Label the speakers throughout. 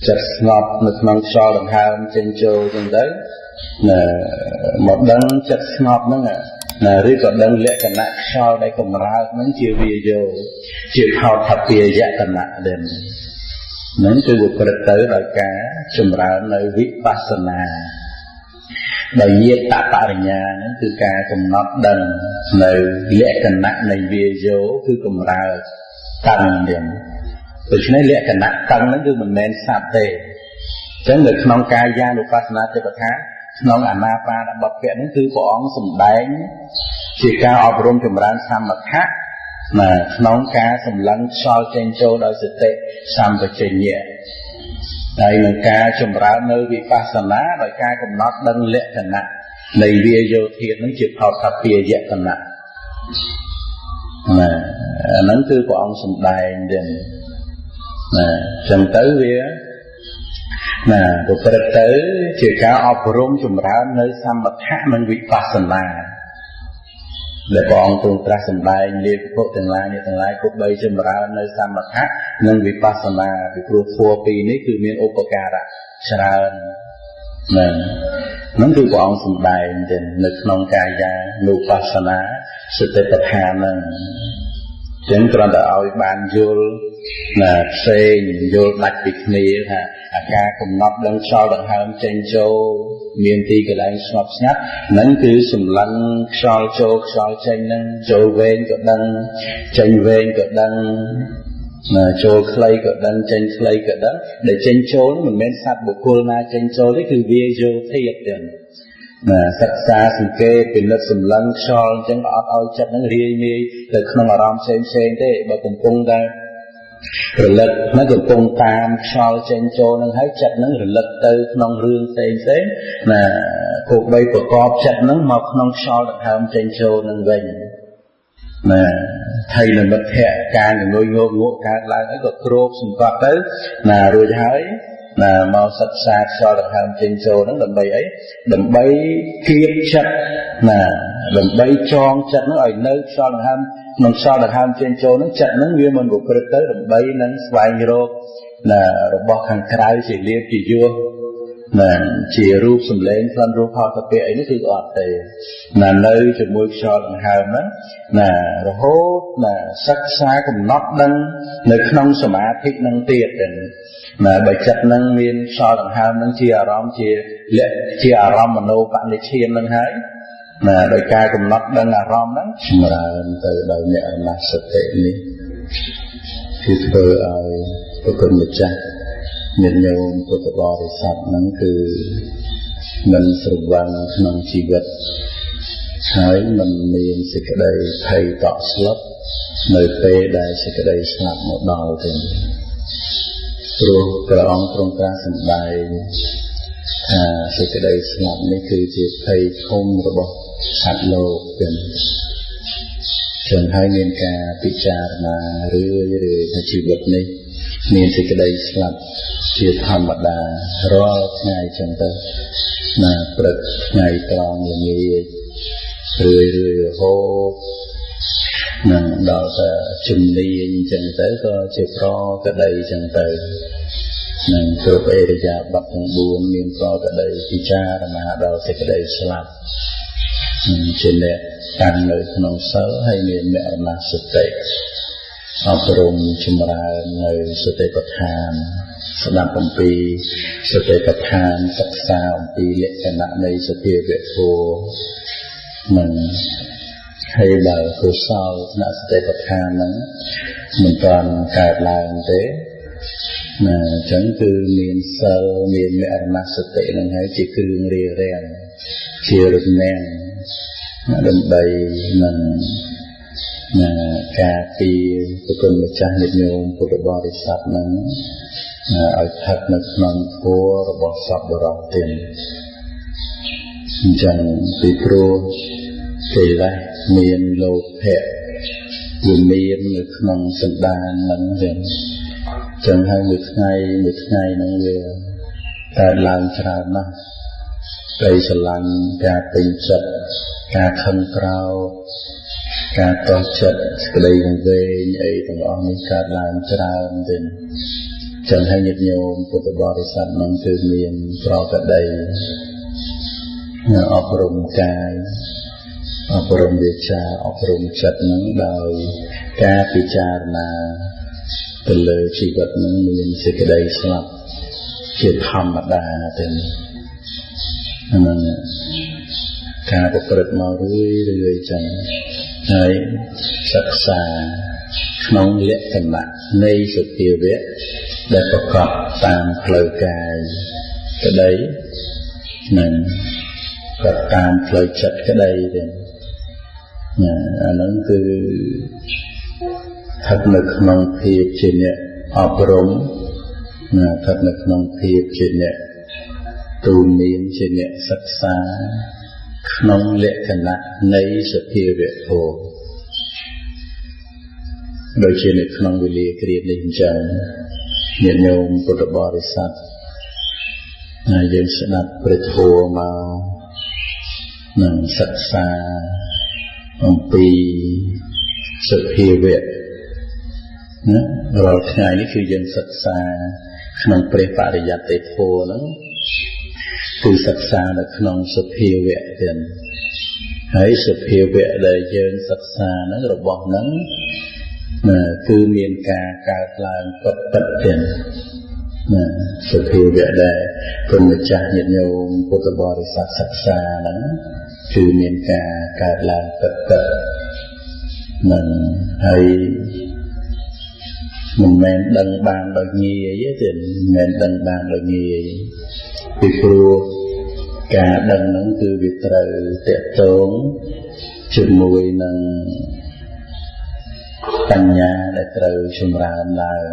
Speaker 1: ចិត្តស្ងប់នៅក្នុងខ្យល់ដង្ហើមចេញចូលចឹងទៅមកដឹងចិត្តស្ងប់ហ្នឹងឬក៏ដឹងលក្ខណៈខ្យល់ដែលកម្រើកហ្នឹងជាវាយោជាផោថពាយតនៈដែរហ្នឹងគឺវាប្រព្រឹត្តទៅដោយការចម្រើននៅវិបស្សនាដោយញាតបរិញ្ញាហ្នឹងគឺការកំណត់ដឹងនៅលក្ខណៈនៃវាយោគឺកម្រើកតឹងទៀតដូច្នេះលក្ខណៈតឹងហ្នឹងគឺមិនមែនសត្វទេអញ្ចឹងនៅក្នុងកាយានុបស្សនាទេពថាក្នុងអាណាបាណបព្វៈហ្នឹងគឺព្រះអង្គសម្ដែងជាការអប់រំចម្រើនសមថៈក្នុងការសម្លឹងខ្យល់ចេញចូលដោយសតិសម្បជញ្ញៈហើយនឹងការចម្រើននៅវិបស្សនាដោយការកំណត់ដឹងលក្ខណៈនៃវាយោធាតុហ្នឹងជាផោថពាយតនៈអាហ្នឹងគឺព្រះអង្គសម្ដែងទៀតចឹងទៅវាប្រព្រឹត្តទៅជាការអប់រំចម្រើននៅសមថៈនិងវិបស្សនាដែលព្រះអង្គទ្រង់ត្រាស់សម្ដែងលាភិក្ខុទាំងឡាយនេះទាំងឡាយគប្បីចម្រើននៅសមថៈនិងវិបស្សនាពីព្រោះធម៌ពីរនេះគឺមានឧបការៈច្រើនហ្នឹងគឺព្រះអង្គសម្ដែងទៅនៅក្នុងកាយានុបស្សនាសតិប្បដ្ឋានហ្នឹងចឹងគ្រាន់តែឲ្យបានយល់ផ្សេងយល់ដាច់ពីគ្នាថាអាការកំណត់ដឹងខ្យល់ដង្ហើមចេញចូលមានទីកន្លែងស្ងប់ស្ងាត់ហ្នឹងគឺសម្លឹងខ្យល់ចូលខ្យល់ចេញហ្នឹងចូលវែងក៏ដឹងចេញវែងក៏ដឹងចូលខ្លីក៏ដឹងចេញខ្លីក៏ដឹងដែលចេញចូលមិនមែនសត្វបុគ្គលណាចេញចូលទេគឺវាយោធាតុទេសិក្សាសង្កេតពិនិត្យសម្លឹងខ្យល់អញ្ចឹងអត់ឲ្យចិត្តហ្នឹងរាយមាយទៅក្នុងអារម្មណ៍ផ្សេងទេបើកំពុងតែរលឹកហ្នឹងកំពុងតាមខ្យល់ចេញចូលហ្នឹងហើយចិត្តហ្នឹងរលឹកទៅក្នុងរឿងផ្សេងគោបីប្រកបចិត្តហ្នឹងមកក្នុងខ្យល់ដង្ហើមចេញចូលហ្នឹងវិញថៃនិមិត្តភៈការងុយងក់កើតឡើងអីក៏គ្របសង្កត់ទៅរួចហើយមកសិក្សាខ្យល់ដង្ហើមចេញចូលហ្នឹងដើម្បីអីដើម្បីគៀបចិត្តដើម្បីចងចិត្តហ្នឹងឲ្យនៅខ្យល់ដង្ហើមក្នុងខ្យល់ដង្ហើមចេញចូលហ្នឹងចិត្តហ្នឹងវាមិនប្រព្រឹត្តទៅដើម្បីនឹងស្វែងរករបស់ខាងក្រៅជាលៀបជាយោជារូបសម្លេងផ្លន់រូបផោតពាក្យអីនេះគឺអត់ទេនៅជាមួយខ្យល់ដង្ហើមហ្នឹងរហូតសិក្សាកំណត់ដឹងនៅក្នុងសមាធិនឹងទៀតបើចិត្តហ្នឹងមានខ្យល់ដង្ហើមហ្នឹងជាអារម្មណ៍ជាអារម្មណ៍មโนបនិឈានហ្នឹងហើយដោយការកំណត់ដឹងអារម្មណ៍ហ្នឹងចម្រើនទៅដោយមរណសតិនេះគឺធ្វើឲ្យប្រគុណម្ចាស់ញាតិញោមពុទ្ធបរិស័ទហ្នឹងគឺមិនស្រវឹងក្នុងជីវិតហើយមិនមានសេចក្តីភ័យតក់ស្លុតនៅពេលដែលសេចក្តីស្លាប់មកដល់ទេព្រោះព្រះអង្គទ្រង់ត្រាស់សម្ដែងថាសេចក្តីស្លាប់នេះគឺជាភ័យធំរបស់សត្វលោកទាំងចឹងហើយមានការពិចារណារឿយថាជីវិតនេះមានសេចក្តីស្លាប់ជាធម្មតារាល់ថ្ងៃចឹងទៅព្រឹកថ្ងៃត្រង់ល្ងាចរឿយរហូតដល់តែជំនាញចឹងទៅក៏ជាប្រក្តីចឹងទៅគ្រប់អេរយាប័តទាំង4មានប្រក្តីពិចារណាដល់សេចក្តីស្លាប់ជាអ្នកកាន់នៅក្នុងសិលហើយមានមរណសតិអប់រំចម្រើននៅសតិប្បដ្ឋានស្ដាប់អំពីសតិប្បដ្ឋានសិក្សាអំពីលក្ខណៈនៃសភាវៈធម៌ហើយបើកុសលថ្នាក់សតិប្បដ្ឋានហ្នឹងមិនទាន់កើតឡើងទេអញ្ចឹងគឺមានសិលមានមរណសតិហ្នឹងហើយជាគ្រឿងរារាំងជារនាំងដើម្បីនឹងការពីប្រគុណម្ចាស់ញាតិញោមពុទ្ធបរិស័ទហ្នឹងឲ្យស្ថិតនៅក្នុងធម៌របស់សពបរិសុទ្ធទៀតអញ្ចឹងពីព្រោះកិលេសមានលោភៈវាមាននៅក្នុងសន្តានហ្នឹងចឹងហើយមួយថ្ងៃហ្នឹងវាកើតឡើងច្រើនណាស់ក្តីស្រឡាញ់ការពេញចិត្តការខឹងក្រោធការតោះចិត្តក្តីវង្វេងអីទាំងអស់នេះកើតឡើងច្រើនទៀត ចឹងហើយញាតិញោមពុទ្ធបរិស័ទនឹងគឺមានប្រកដីអប់រំកាយអប់រំវាចាអប់រំចិត្តនឹងដោយការពិចារណាទៅលើជីវិតនឹងមានសេចក្តីស្លាប់ជាធម្មតាទេហ្នឹងការប្រព្រឹត្តមករឿយចឹងហើយសិក្សាក្នុងលក្ខណៈនៃសភាវៈដែលប្រកបតាមផ្លូវកាយក្តីនិងប្រកបតាមផ្លូវចិត្តក្តីទេអាហ្នឹងគឺស្ថិតនៅក្នុងភាពជាអ្នកអប់រំស្ថិតនៅក្នុងភាពជាអ្នកទូន្មានជាអ្នកសិក្សាក្នុងលក្ខណៈនៃសភាវៈធម៌ដូចជានៅក្នុងវេលាគ្រានេះអញ្ចឹងញាតិញោមពុទ្ធបរិស័ទយើងស្ដាប់ព្រះធម៌មកនិងសិក្សាអំពីសភាវៈណារាល់ថ្ងៃនេះគឺយើងសិក្សាក្នុងព្រះបរិយត្តិធម៌ហ្នឹងគឺសិក្សានៅក្នុងសភាវៈទៀតហើយសភាវៈដែលយើងសិក្សាហ្នឹងរបស់ហ្នឹងគឺមានការកើតឡើងពិតទៀតសភាវៈដែលព្រះម្ចាស់ញាតិញោមពុទ្ធបរិស័ទសិក្សាហ្នឹងគឺមានការកើតឡើងពិតនឹងហើយមិនមែនដឹងបានដោយងាយទេមិនមែនដឹងបានដោយងាយពីព្រោះការដឹងហ្នឹងគឺវាត្រូវតកតងជាមួយនឹងបញ្ញាដែលត្រូវចម្រើនឡើង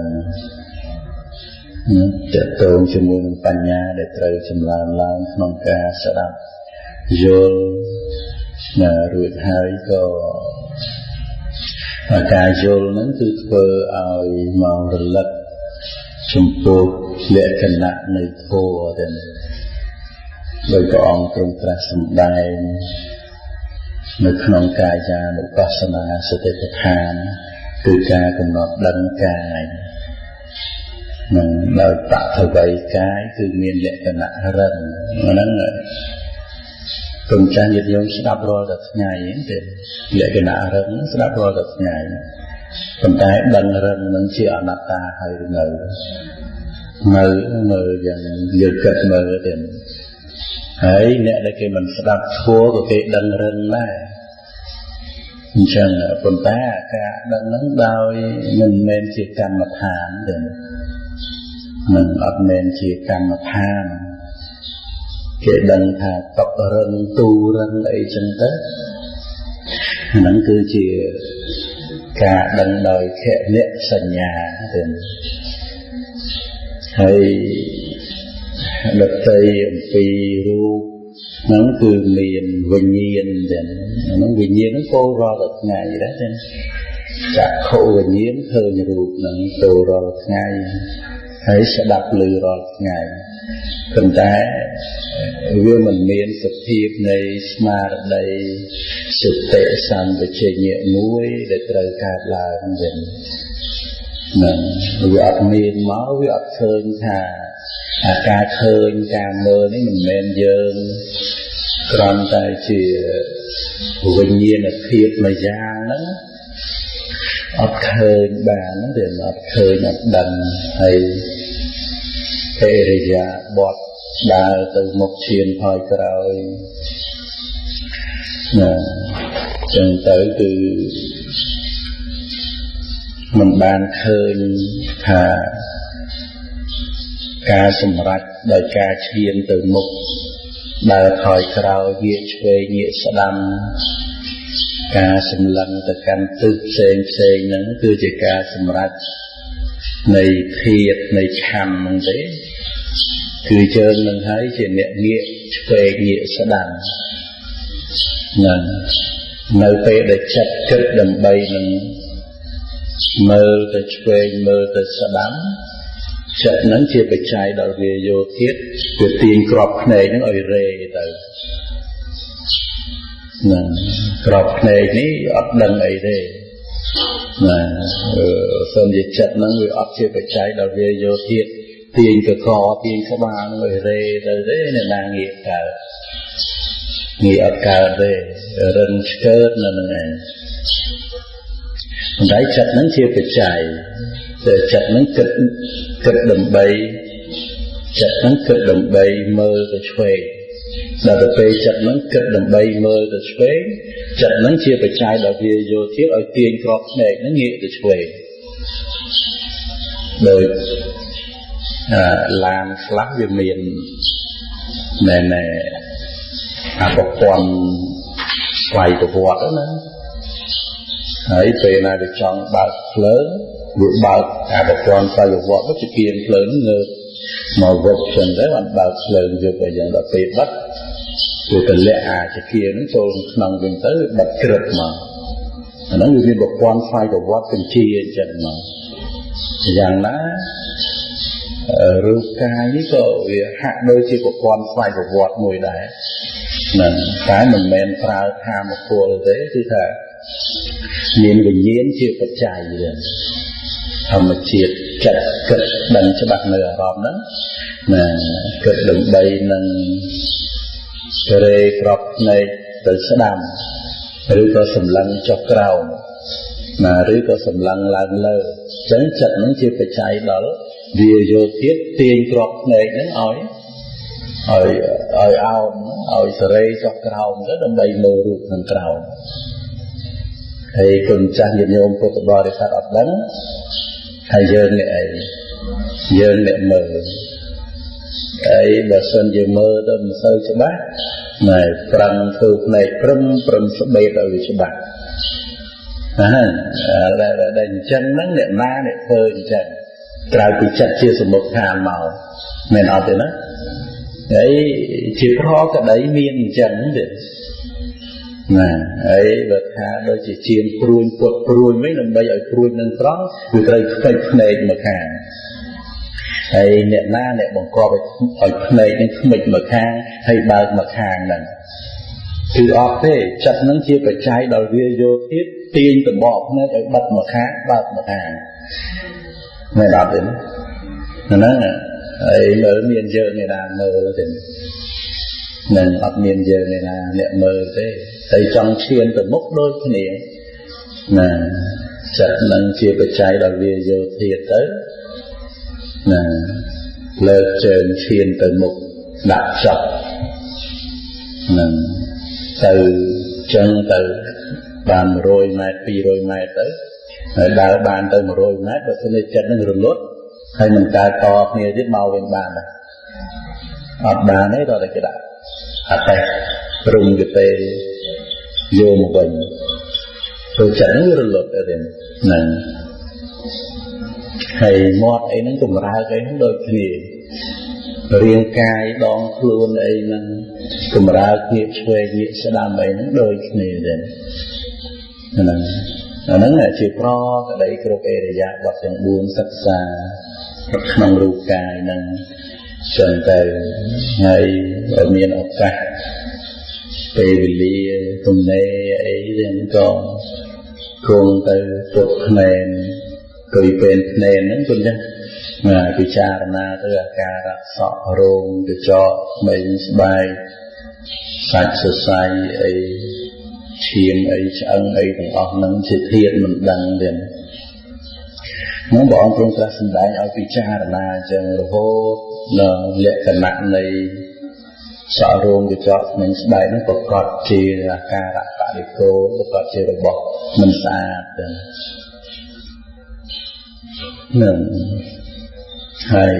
Speaker 1: តកតងជាមួយនឹងបញ្ញាដែលត្រូវចម្រើនឡើងក្នុងការស្ដាប់យល់រួចហើយក៏ការយល់ហ្នឹងគឺធ្វើឲ្យមករលឹកចំពោះលក្ខណៈនៃធម៌ទាំងដោយព្រះអង្គទ្រង់ត្រាស់សម្ដែងនៅក្នុងកាយានុបស្សនាសតិប្បដ្ឋានគឺការកំណត់ដឹងកាយនឹងដោយបឋវីកាយគឺមានលក្ខណៈរឹងហ្នឹងព្រមចាស់ញាតិញោមស្ដាប់រាល់តែថ្ងៃទេលក្ខណៈរឹងស្ដាប់រាល់តែថ្ងៃប៉ុន្តែដឹងរឹងនឹងជាអនត្តាហើយនៅមើលយ៉ាងយើងគិតមើលទេហើយអ្នកដែលគេមិនស្ដាប់ធម៌ក៏គេដឹងរឹងដែរអញ្ចឹងប៉ុន្តែការដឹងហ្នឹងដោយមិនមែនជាកម្មដ្ឋានទេមិនអត់មែនជាកម្មដ្ឋានគេដឹងថាតបរឹងទូរឹងអីចឹងទៅហ្នឹងគឺជាការដឹងដោយខណៈសញ្ញាទេហើយដតីអំពីរូបហ្នឹងគឺមានវិញ្ញាណទេហ្នឹងវិញ្ញាណហ្នឹងចូលរាល់ថ្ងៃដែរទេចក្ខុវិញ្ញាណឃើញរូបហ្នឹងចូលរាល់ថ្ងៃហើយស្ដាប់ឮរាល់ថ្ងៃប៉ុន្តែវាមិនមានសភាពនៃស្មារតីសតិសម្បជញ្ញៈមួយដែលត្រូវកើតឡើងទេហ្នឹងវាអត់មានមកវាអត់ឃើញថាការឃើញការមើលនេះមិនមែនយើងគ្រាន់តែជាវិញ្ញាណភាពមួយយ៉ាងហ្នឹងអត់ឃើញបានទេអត់ឃើញអត់ដឹងហើយអរិយាបថដើរទៅមុខឈានថយក្រោយចឹងទៅគឺមិនបានឃើញថាការសម្រេចដោយការឈានទៅមុខដើរថយក្រោយងាកឆ្វេងងាកស្ដាំការសម្លឹងទៅកាន់ទិសផ្សេងហ្នឹងគឺជាការសម្រេចនៃធាតុនៃឆន្ទហ្នឹងទេគឺជើងនឹងហើយជាអ្នកងាកឆ្វេងងាកស្ដាំហ្នឹងនៅពេលដែលចិត្តគិតដើម្បីនឹងមើលទៅឆ្វេងមើលទៅស្ដាំចិត្តហ្នឹងជាបច្ច័យដល់វាយោធាតុវាទាញក្របភ្នែកហ្នឹងឲ្យរេទៅហ្នឹងក្របភ្នែកនេះអត់ដឹងអីទេ សូមជាចិត្តហ្នឹងវាអត់ជាបច្ច័យដល់វាយកទៀតទាញកកទាញក្បាលហ្នឹងឲ្យរេទៅទេអ្នកណាងាកកើតងាកអត់កើតទេរឹងឆ្កើតនៅហ្នឹងឯងប៉ុន្តែចិត្តហ្នឹងជាបច្ច័យតែចិត្តហ្នឹងគិតដើម្បីចិត្តហ្នឹងគិតដើម្បីមើលទៅឆ្វេងដល់ទៅពេលចិត្តហ្នឹងគិតដើម្បីមើលទៅឆ្វេងចិត្តហ្នឹងជាបច្ច័យដល់វាយោធាតឲ្យទាញក្របភ្នែកហ្នឹងងាកទៅឆ្វេងដោយឡានខ្លះវាមានណែអាប្រព័ន្ធស្វ័យប្រវត្តិណាហើយពេលណាវាចង់បើកភ្លើងវាបើកអាប្រព័ន្ធស្វ័យប្រវត្តិទៅជាភ្លើងងើបមកវឹកចឹងទៅបានបើកភ្លើងយកទៅយ៉ាងដល់ពេលបិទវាទម្លាក់អាចគានឹងចូលក្នុងវិញទៅបិទក្រឹបមកអាហ្នឹងវាមានប្រព័ន្ធស្វ័យប្រវត្តិបញ្ជាអញ្ចឹងមកយ៉ាងណារូបកាយនេះក៏វាហាក់ដូចជាប្រព័ន្ធស្វ័យប្រវត្តិមួយដែរហ្នឹងតែមិនមែនប្រើថាមពលទេគឺថាមានវិញ្ញាណជាបច្ច័យទេធម្មជាតិចិត្តគិតដឹងច្បាស់នៅអារម្មណ៍ហ្នឹងណាគិតដើម្បីនឹងរេក្របភ្នែកទៅស្ដាំឬក៏សម្លឹងចុះក្រោមណាឬក៏សម្លឹងឡើងលើអញ្ចឹងចិត្តហ្នឹងជាបច្ច័យដល់វាយកទៀតទាញក្របភ្នែកហ្នឹងឲ្យអោនឲ្យសរេចុះក្រោមទៅដើម្បីមើលរូបខាងក្រោមហើយគុណចាស់ញាតិញោមពុទ្ធបរិស័ទអត់ដឹងហើយយើងអ្នកអីយើងអ្នកមើលហើយបើសិនជាមើលទៅមិនសូវច្បាស់ណែប្រឹងធ្វើភ្នែកព្រឹមស្បេតឲ្យវាច្បាស់ដែលអញ្ចឹងហ្នឹងអ្នកណាអ្នកធ្វើអញ្ចឹងក្រៅពីចិត្តជាសមុខឋានមកមែនអត់ទេណាហើយជាប្រកដីមានអញ្ចឹងទេណាហើយបើថាដូចជាជាងព្រួយពុតព្រួយវិញដើម្បីឲ្យព្រួយនឹងត្រង់វាត្រូវខ្ទេចភ្នែកមកខាងហើយអ្នកណាអ្នកបង្កប់ឲ្យភ្នែកនឹងខ្មិចមកខាងហើយបើកមកខាងហ្នឹងគឺអត់ទេចិត្តហ្នឹងជាបច្ច័យដល់វាយកទៀតទាញតបកភ្នែកឲ្យបិទមកខាងបើកមកខាងមែនអត់ទេហ្នឹងហើយមើលមានយើងឯណាមើលទេនឹងអត់មានយើងឯណាអ្នកមើលទេតែចង់ឈានទៅមុខដូចគ្នាណាចិត្តនឹងជាបច្ច័យដល់វាយកទៀតទៅណាលើកជើងឈានទៅមុខដាក់ចប់នឹងទៅចឹងទៅបាន100ម៉ែត្រ200ម៉ែត្រទៅហើយដើរបានទៅ100ម៉ែត្របើស្នេហ៍ចិត្តនឹងរលត់ហើយមិនកើតតគ្នាទៀតមកវិញបានដែរអត់បានទេដល់តែគេដាក់អតេរុំទៅទេយកមកវិញទៅចិត្តនឹងរលត់ទៅទេហ្នឹងហើយមាត់អីហ្នឹងចម្រើកអីហ្នឹងដូចគ្នារាងកាយដងខ្លួនអីហ្នឹងចម្រើកងាកឆ្វេងងាកស្ដាំអីហ្នឹងដូចគ្នាដែរហ្នឹងអាហ្នឹងជាប្រក្តីគ្រប់អេរិយាបថទាំង4សិក្សាក្នុងរូបកាយហ្នឹងចឹងទៅហើយមានឱកាសពេលវេលាទំនេរអីហ្នឹងក៏គង់ទៅពុតភ្នែនគយពេលភ្នែនហ្នឹងគុណចាស់ពិចារណាទៅអាការៈសក់រោមកញ្ចក់ស្បែកស្បែកសាច់សរសៃអីឈាមអីឆ្អឹងអីទាំងអស់ហ្នឹងជាធាតុមិនដឹងទេហ្នឹងព្រះអង្គទ្រង់ត្រាស់សម្ដែងឲ្យពិចារណាអញ្ចឹងរហូតដល់លក្ខណៈនៃសក់រោមកញ្ចក់ស្បែកស្បែកហ្នឹងប្រកបជាអាការៈបរិកោប្រកបជារបស់មិនស្អាតទេនឹងហើយ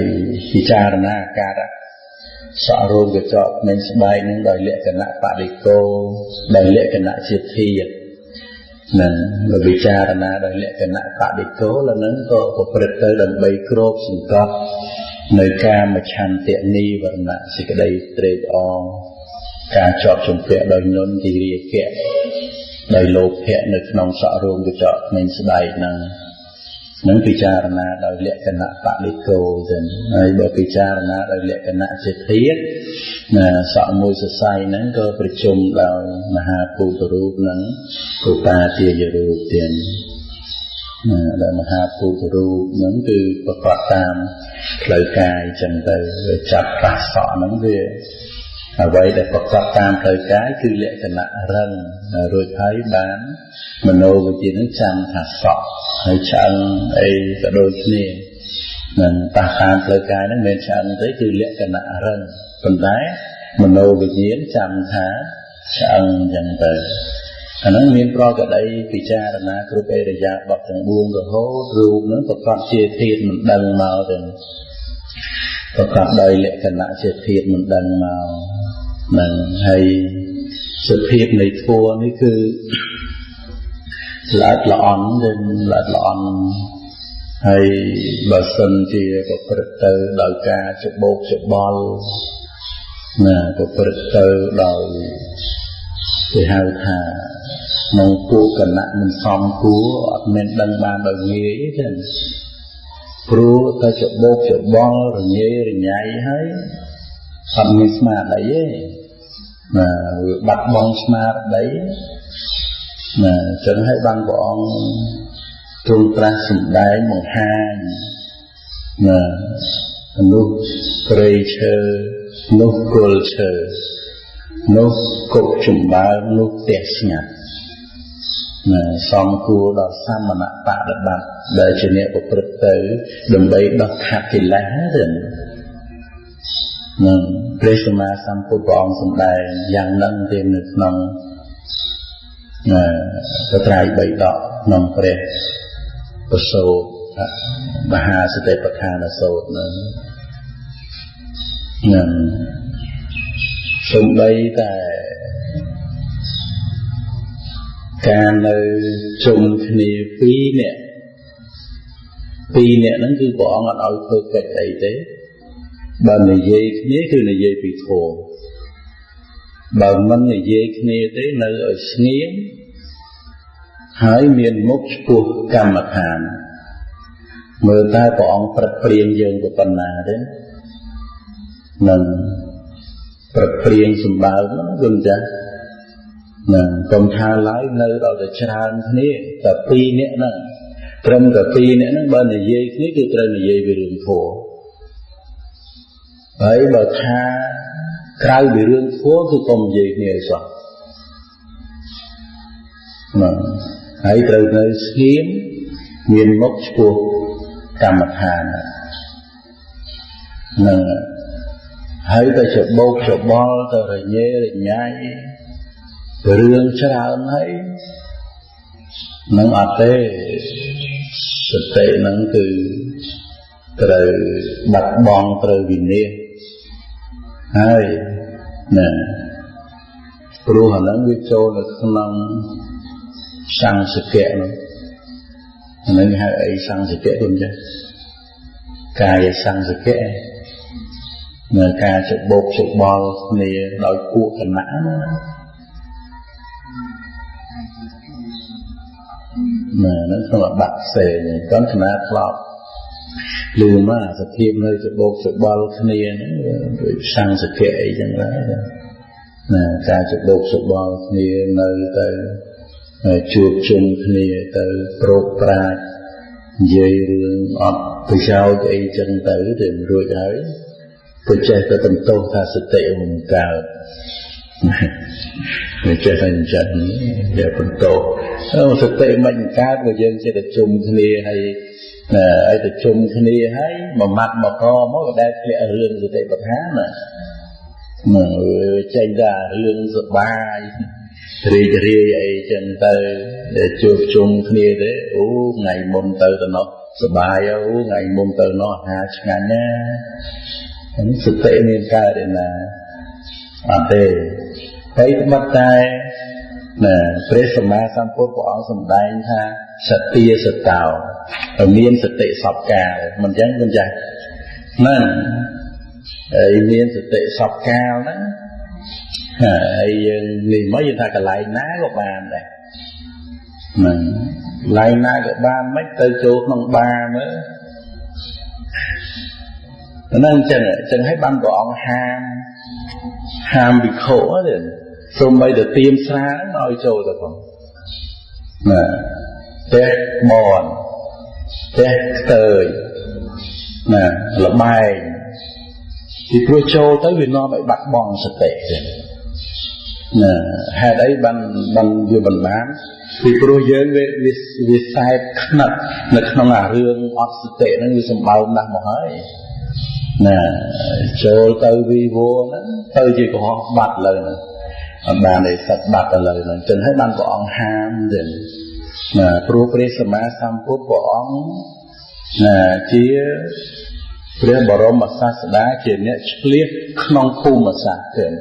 Speaker 1: ពិចារណាអាការៈសក់រោមកញ្ចក់ស្បែកស្បែកហ្នឹងដោយលក្ខណៈបរិកោដោយលក្ខណៈជាធាតុនឹងពិចារណាដោយលក្ខណៈបរិកោលហ្នឹងក៏ប្រព្រឹត្តទៅដើម្បីគ្របសង្កត់នៅកាមឆន្ទៈនិវរណៈសេចក្តីត្រេកអរការជាប់ជំពាក់ដោយនុនទីរាគៈដោយលោភៈនៅក្នុងសក់រោមកញ្ចក់ស្បែកស្បែកហ្នឹងនឹងពិចារណាដោយលក្ខណៈបរិកោទៅហើយបើពិចារណាដោយលក្ខណៈជាធាតុសក់មួយសរសៃហ្នឹងក៏ប្រជុំដោយមហាពុទ្ធរូបហ្នឹងឧបាទាយរូបទៀត ដែលមហាពុទ្ធរូបហ្នឹងគឺប្រកបតាមផ្លូវកាយចឹងទៅចាប់ប៉ះសក់ហ្នឹងវាអ្វីដែលប្រកបតាមផ្លូវកាយគឺលក្ខណៈរឹងរួចហើយបានមโนវិជ្ជានឹងចាំថាសក់ហើយឆ្អឹងអីក៏ដូចគ្នានឹងប៉ះតាមផ្លូវកាយហ្នឹងមិនមែនឆ្អឹងទេគឺលក្ខណៈរឹងប៉ុន្តែមโนវិញ្ញាណចាំថាឆ្អឹងចឹងទៅអាហ្នឹងមានប្រកដីពិចារណាគ្រប់អេរយាបថទាំង4រហូតរូបហ្នឹងប្រកបជាធាតុមិនដឹងមកទៅប្រកបដោយលក្ខណៈជាធាតុមិនដឹងមកនឹងហើយសភាពនៃធម៌នេះគឺល្អិតល្អន់ដែលល្អិតល្អន់ហើយបើសិនជាប្រព្រឹត្តទៅដោយការច្បោកច្បល់ប្រព្រឹត្តទៅដោយគេហៅថាក្នុងពួកគណៈមិនសមគួរអត់មានដឹងបានដោយងាយទេព្រោះតែច្បោកច្បល់រញ៉េរញ៉ៃហើយអត់មានស្មារតីទេវាបាត់បង់ស្មារតីចឹងហើយបានព្រះអង្គទ្រង់ត្រាស់សម្ដែងបង្ហាញនោះព្រៃឈើនោះគល់ឈើនោះគប់ចម្បើងនោះផ្ទះស្ងាត់សំគួរដល់សមណបដិបត្តិដែលជាអ្នកប្រព្រឹត្តទៅដើម្បីដោះខាត់កិលេសហ្នឹងព្រះសម្មាសម្ពុទ្ធព្រះអង្គសម្ដែងយ៉ាងហ្នឹងទេនៅក្នុងត្រៃបិដកក្នុងព្រះប្រសូតមហាសតិប្បដ្ឋានសូត្រហ្នឹងសូម្បីតែការនៅជុំគ្នា2នាក់ហ្នឹងគឺព្រះអង្គអត់ឲ្យធ្វើកិច្ចអីទេបើនិយាយគ្នាគឺនិយាយពីធម៌បើមិននិយាយគ្នាទេនៅឲ្យស្ងៀមហើយមានមុខឆ្ពោះកម្មដ្ឋានមើលតើព្រះអង្គប្រឹកព្រៀងយើងទៅប៉ុណ្ណាទេនឹងប្រឹកព្រៀងសម្បើមគឺចាស់កុំថាឡើយនៅដល់តែច្រើនគ្នាតែ2នាក់ហ្នឹងត្រឹមតែ2នាក់ហ្នឹងបើនិយាយគ្នាគឺត្រូវនិយាយពីរឿងធម៌ហើយបើថាក្រៅពីរឿងធម៌គឺកុំនិយាយគ្នាឲ្យសោះហើយត្រូវនៅស្ងៀមមានមុខឆ្ពោះកម្មដ្ឋានហ្នឹងហើយទៅច្បោកច្បល់ទៅរញ៉េរញ៉ៃរឿងច្រើនហើយនឹងអត់ទេសតិហ្នឹងគឺត្រូវបាត់បង់ត្រូវវិនាសហើយព្រោះអាហ្នឹងវាចូលនៅក្នុងសង្សកៈហ្នឹងហៅអីសង្សកៈគុំចាកាយសង្សកៈនៅការច្បោកច្បល់គ្នាដោយពួកគណៈហ្នឹងក្នុងអបត្តិផ្សេងcònគណៈធ្លាប់លឺមកសភាពនៅច្បោកច្បល់គ្នាហ្នឹងដូចសង្សកៈអីចឹងដែរការច្បោកច្បល់គ្នានៅទៅជួបជុំគ្នាទៅប្រោកប្រាជ្ញនិយាយរឿងអត់ប្រយោជន៍អីចឹងទៅតែរួចហើយទៅចេះទៅបន្ទោសថាសតិមិនកើតមិនចេះតែអញ្ចឹងវាបន្ទោសសតិមិនកើតក៏យើងចេះតែជុំគ្នាហើយឲ្យទៅជុំគ្នាហើយមួយម៉ាត់មកកមកដែលធ្លាក់រឿងសតិប្បដ្ឋានណាចេញតែរឿងសបាយរីករាយអីចឹងទៅជួបជុំគ្នាទេអូថ្ងៃមុនទៅទៅនោះសបាយអូថ្ងៃមុនទៅនោះអាហារឆ្ងាញ់ណាសតិមានកើតឯណាអត់ទេហើយត្បិតតែព្រះសម្មាសម្ពុទ្ធព្រះអង្គសម្ដែងថាសតិសតោមានសតិសពកាលមិនចឹងមិនចាស់ហ្នឹងហើយមានសតិសពកាលហ្នឹងហើយយើងនេះមកយើងថាកន្លែងណាក៏បានដែរហ្នឹងកន្លែងណាក៏បានមិនទៅចូលក្នុងបារមើលហ្នឹងចឹងហើយបានព្រះអង្គហាមវិខុទេសូម្បីតែទៀមស្រាឲ្យចូលទៅផងណាតែបន ទេទៅណាលបែងពីព្រោះចូលទៅវានាំឲ្យបាត់បង់សតិទេណាហេតុអីបានវាបណ្ដាលពីព្រោះយើងវាសែបខ្និតនៅក្នុងអារឿងអត់សតិហ្នឹងវាសម្បើមណាស់មកហើយណាចូលទៅវិវរហ្នឹងទៅជាកុហកបាត់លើហ្នឹងអត់បានឯសឹកបាត់ទៅលើហ្នឹងចឹងហើយបានព្រះអង្គហាមទេណាព្រោះព្រះសម្មាសម្ពុទ្ធព្រះអង្គណាជាព្រះបរមសាស្តាជាអ្នកឆ្លៀសក្នុងភូមិសាស្ត្រ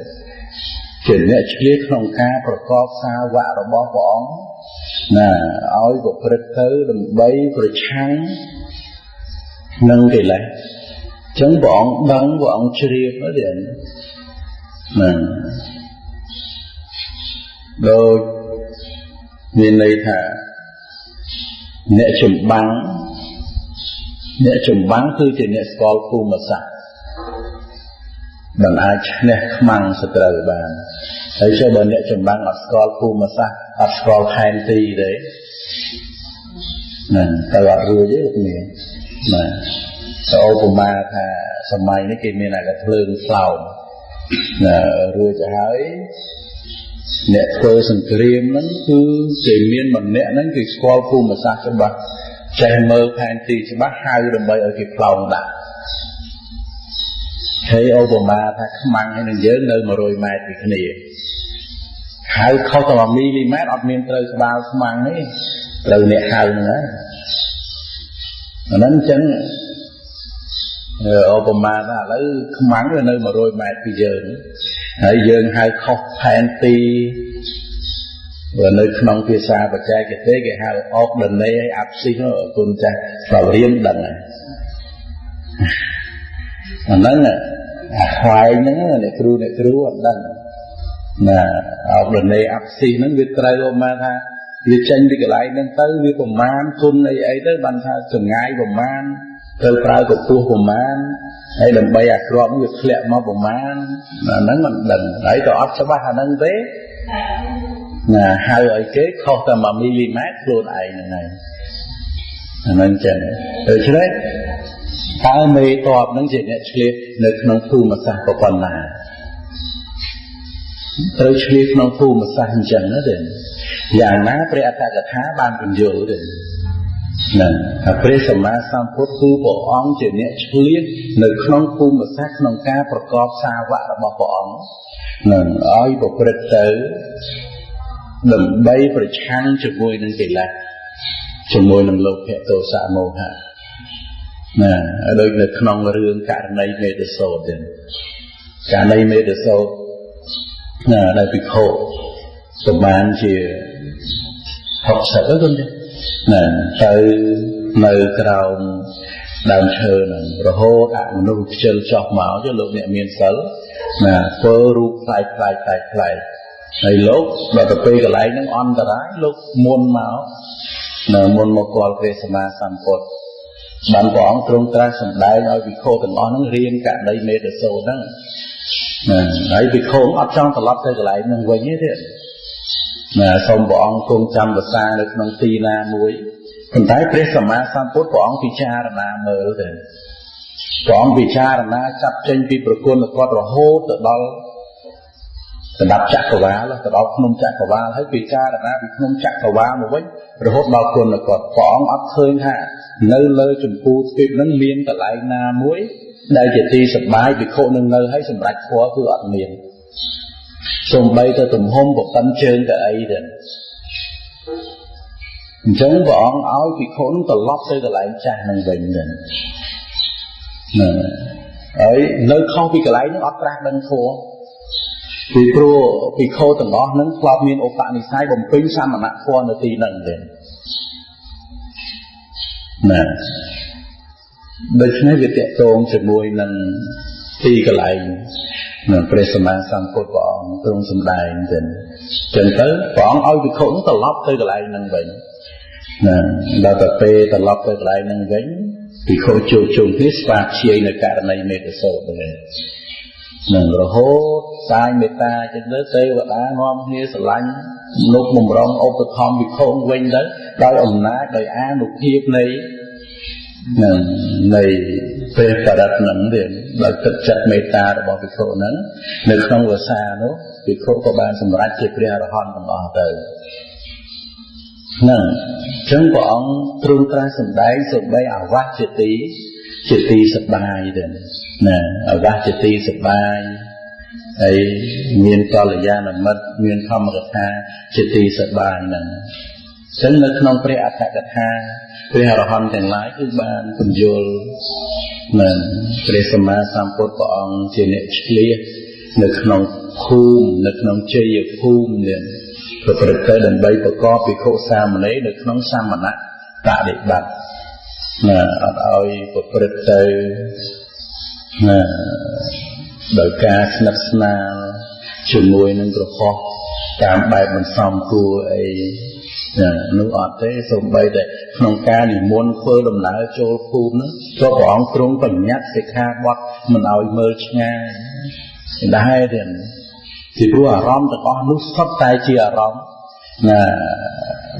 Speaker 1: ជាអ្នកឆ្លៀសក្នុងការប្រកបសាវករបស់ព្រះអង្គណាឲ្យប្រព្រឹត្តទៅដើម្បីប្រឆាំងនឹងកិលេសចឹងព្រះអង្គដឹងព្រះអង្គជ្រាបទេណាដូចមានន័យថាអ្នកចម្បាំងគឺជាអ្នកស្គាល់ភូមិសាស្ត្រមិនអាចឈ្នះខ្មាំងសត្រូវបានហើយចុះបើអ្នកចម្បាំងអត់ស្គាល់ភូមិសាស្ត្រអត់ស្គាល់ផែនទីទេណាទៅអត់រួចទេលោកមានណាសូឧបមាថាសម័យនេះគេមានអាកាភ្លើងផ្លោមណារួចទៅហើយអ្នកធ្វើសង្គ្រាមហ្នឹងគឺជាមានម្នាក់ហ្នឹងគឺស្គាល់ភូមិសាស្ត្រច្បាស់ចេះមើលផែនទីច្បាស់ហៅដើម្បីឲ្យគេផ្លោមដាក់ហើយឧបមាថាខ្មាំងហើយនឹងយើងនៅ100ម៉ែត្រពីគ្នាហៅខុសតែ1មីលីម៉ែត្រអត់មានត្រូវក្បាលខ្មាំងទេត្រូវអ្នកហៅហ្នឹងហើយអាហ្នឹងអញ្ចឹងឧបមាថាឥឡូវខ្មាំងវានៅ100ម៉ែត្រពីយើងហើយយើងហៅខុសផែនទីបើនៅក្នុងភាសាបច្ចេកទេសគេហៅអុកដនេឲ្យអាប់ស៊ីសគុណចាស់ស្វរៀនដឹងហើយអាហ្នឹងអាខ្វែងហ្នឹងអ្នកគ្រូអត់ដឹងណាអុកដនេអាប់ស៊ីសហ្នឹងវាត្រូវឧបមាថាវាចេញពីកន្លែងហ្នឹងទៅវាប្រមាណគុណអីទៅបានថាចង្ងាយប្រមាណត្រូវប្រើកពស់ប្រមាណហើយដើម្បីអាក្របវាធ្លាក់មកប្រមាណអាហ្នឹងមិនដឹងហើយក៏អត់ច្បាស់អាហ្នឹងទេណាហៅឲ្យគេខុសតែ1មីលីម៉ែត្រខ្លួនឯងហ្នឹងហើយអាហ្នឹងចឹងដូច្នេះតើមេតបហ្នឹងជាអ្នកឆ្លៀសនៅក្នុងភូមិសាស្ត្រប៉ុណ្ណាត្រូវឆ្លៀសក្នុងភូមិសាស្ត្រអញ្ចឹងទេយ៉ាងណាព្រះអត្តកថាបានបញ្យល់ទេហ្នឹងហើយព្រះសម្មាសម្ពុទ្ធគឺព្រះអង្គជាអ្នកឆ្លៀសនៅក្នុងភូមិសាស្ត្រក្នុងការប្រកបសាវករបស់ព្រះអង្គនឹងឲ្យប្រព្រឹត្តទៅដើម្បីប្រឆាំងជាមួយនឹងកិលេសជាមួយនឹងលោភៈទោសៈមោហៈណាដូចនៅក្នុងរឿងករណីមេត្តសោតទេករណីមេត្តសោតណាដែលភិក្ខុប្រមាណជា60ទៅណាទៅនៅក្រោមដើមឈើហ្នឹងរហូតអមនុស្សខ្ជិលចុះមកចុះលោកអ្នកមានសិលណាធ្វើរូបផ្លែកហើយលោកដល់ទៅពេលកន្លែងហ្នឹងអន្តរាយលោកមុនមកគាល់ព្រះសម្មាសម្ពុទ្ធបានព្រះអង្គទ្រង់ត្រាស់សម្ដែងឲ្យភិក្ខុទាំងអស់ហ្នឹងរៀនករណីមេត្តសោតហ្នឹងណាហើយភិក្ខុអត់ចង់ត្រឡប់ទៅកន្លែងហ្នឹងវិញទេណាសូមព្រះអង្គគង់ចាំភាសានៅក្នុងទីណាមួយប៉ុន្តែព្រះសម្មាសម្ពុទ្ធព្រះអង្គពិចារណាមើលទៅព្រះអង្គពិចារណាចាប់ចេញពីប្រគុណគាត់រហូតទៅដល់សម្រាប់ចក្រវាលទៅដល់ភ្នំចក្រវាលហើយពិចារណាពីភ្នំចក្រវាលមកវិញរហូតដល់គុណគាត់ព្រះអង្គអត់ឃើញថានៅលើចម្ពោះទ្វីបហ្នឹងមានកន្លែងណាមួយដែលជាទីសប្បាយភិក្ខុនឹងនៅឲ្យសម្រាប់ធម៌គឺអត់មានសូម្បីទៅទំហំប្រប៉ិនជើងទៅអីទៅអញ្ចឹងព្រះអង្គឲ្យភិក្ខុនឹងត្រឡប់ទៅកន្លែងចាស់នឹងវិញទៅណាហើយនៅខុសពីកន្លែងនោះអត់ត្រាស់ដឹងធម៌ពីព្រោះភិក្ខុទាំងអស់ហ្នឹងធ្លាប់មានឧបនិស្ស័យបំពេញសមណធម៌នៅទីហ្នឹងទេណាដូច្នេះវាតកតងជាមួយនឹងទីកន្លែងនឹងព្រះសម្មាសម្ពុទ្ធព្រះអង្គទ្រង់សម្ដែងទៅចឹងទៅព្រះអង្គឲ្យភិក្ខុនឹងត្រឡប់ទៅកន្លែងហ្នឹងវិញណាដល់ទៅពេលត្រឡប់ទៅកន្លែងហ្នឹងវិញភិក្ខុជួបជុំគ្នាស្វាធ្យាយនៅករណីមេត្តសោតហ្នឹងនឹងរហូតសាយមេត្តាចឹងទៅទេវតានាំគ្នាស្រឡាញ់មនុស្សបំរុងឧបត្ថម្ភភិក្ខុវិញទៅដោយអំណាចដោយអានុភាពនៃ ในពេលបរិបទហ្នឹងទៀតដោយទឹកចិត្តមេត្តារបស់ភិក្ខុហ្នឹងនៅក្នុងវសានោះភិក្ខុក៏បានសម្រេចជាព្រះអរហន្តទាំងអស់ទៅហ្នឹងអញ្ចឹងព្រះអង្គទ្រង់ត្រាស់សម្ដែងសូម្បីអវស្សជាទីសប្បាយទៅណាអវស្សជាទីសប្បាយហើយមានកល្យាណមិត្តមានធម្មកថាជាទីសប្បាយហ្នឹងអញ្ចឹងនៅក្នុងព្រះអត្ថកថាព្រះអរហន្តទាំងឡាយគឺបានពន្យល់នឹងព្រះសម្មាសម្ពុទ្ធព្រះអង្គជាអ្នកឆ្លៀសនៅក្នុងភូមិនៅក្នុងជ័យភូមិនេះប្រព្រឹត្តទៅដើម្បីប្រកបភិក្ខុសាមណេរនៅក្នុងសមណបដិបត្តិណាអត់ឲ្យប្រព្រឹត្តទៅណាដោយការស្និទ្ធស្នាលជាមួយនឹងក្រហមតាមបែបមិនសមគួរអីនោះអត់ទេសូម្បីតែក្នុងការនិមន្តធ្វើដំណើរចូលភូមិនោះក៏ព្រះអង្គទ្រង់បញ្ញត្តិសិក្ខាបទមិនឲ្យមើលឆ្ងាយដែរទេពីព្រោះអារម្មណ៍ទាំងអស់នោះសុទ្ធតែជាអារម្មណ៍ណា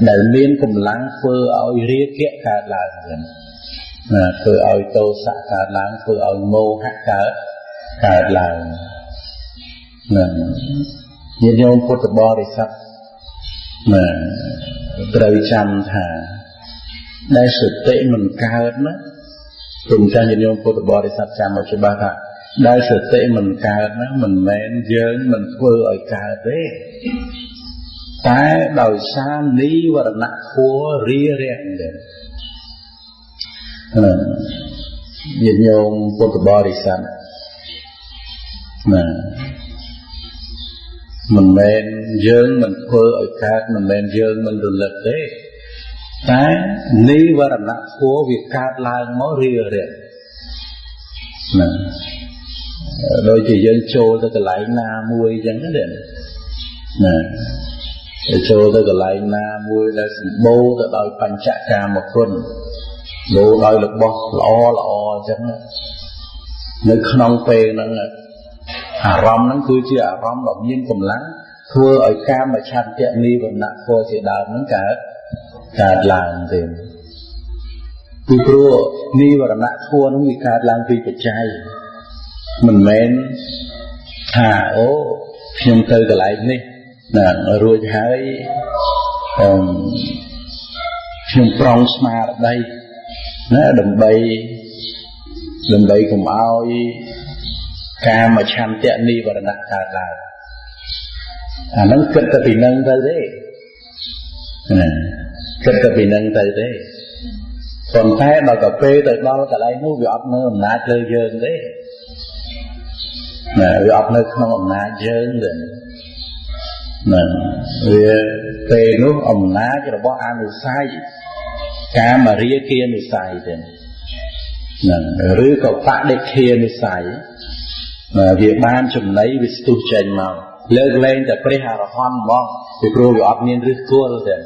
Speaker 1: ដែលមានកម្លាំងធ្វើឲ្យរាគៈកើតឡើងណាធ្វើឲ្យទោសៈកើតឡើងធ្វើឲ្យមោហៈកើតឡើងណាញាតិញោមពុទ្ធបរិស័ទណាត្រូវចាំថាដែលសតិមិនកើតណាព្រមទាំងញាតិញោមពុទ្ធបរិស័ទចាំឲ្យច្បាស់ថាដែលសតិមិនកើតណាមិនមែនយើងមិនធ្វើឲ្យកើតទេតែដោយសារនិវរណៈធัวរារាំងទេញាតិញោមពុទ្ធបរិស័ទណាមិនមែនយើងមិនធ្វើឲ្យកើតមិនមែនយើងមិនរលឹកទេតែនិវរណៈធัวវាកើតឡើងមករារាំងណាដូចជាយើងចូលទៅកន្លែងណាមួយអញ្ចឹងទេណាចូលទៅកន្លែងណាមួយដែលសម្បូរទៅដោយបញ្ចកាមគុណលោដោយរបស់ល្អអញ្ចឹងនៅក្នុងពេលហ្នឹងអារម្មណ៍ហ្នឹងគឺជាអារម្មណ៍ដ៏មានកម្លាំងធ្វើឲ្យកាមឆន្ទៈនិវរណៈធัวជាដើមហ្នឹងកើតឡើងទេពីព្រោះនិវរណៈធัวហ្នឹងវាកើតឡើងពីបច្ច័យមិនមែនថាអូខ្ញុំទៅកន្លែងនេះណារួចហើយខ្ញុំប្រងស្មារតីណាដើម្បីកុំឲ្យកាមឆន្ទៈនិវរណៈកើតឡើងអាហ្នឹងគិតទៅពីនឹងទៅទេណាគិតទៅពីនឹងទៅទេប៉ុន្តែដល់ទៅពេលទៅដល់កន្លែងនោះវាអត់នៅអំណាចលើយើងទេណាវាអត់នៅក្នុងអំណាចយើងទេណាវាពេលនោះអំណាចរបស់អនុស្ស័យកាមរាគានុស្ស័យទេណាឬក៏បដិខានុស្ស័យវាបានចំណៃវាស្ទុះចេញមកលើកលែងតែព្រះអរហន្តហ្មងពីព្រោះវាអត់មានឫសគល់ទេ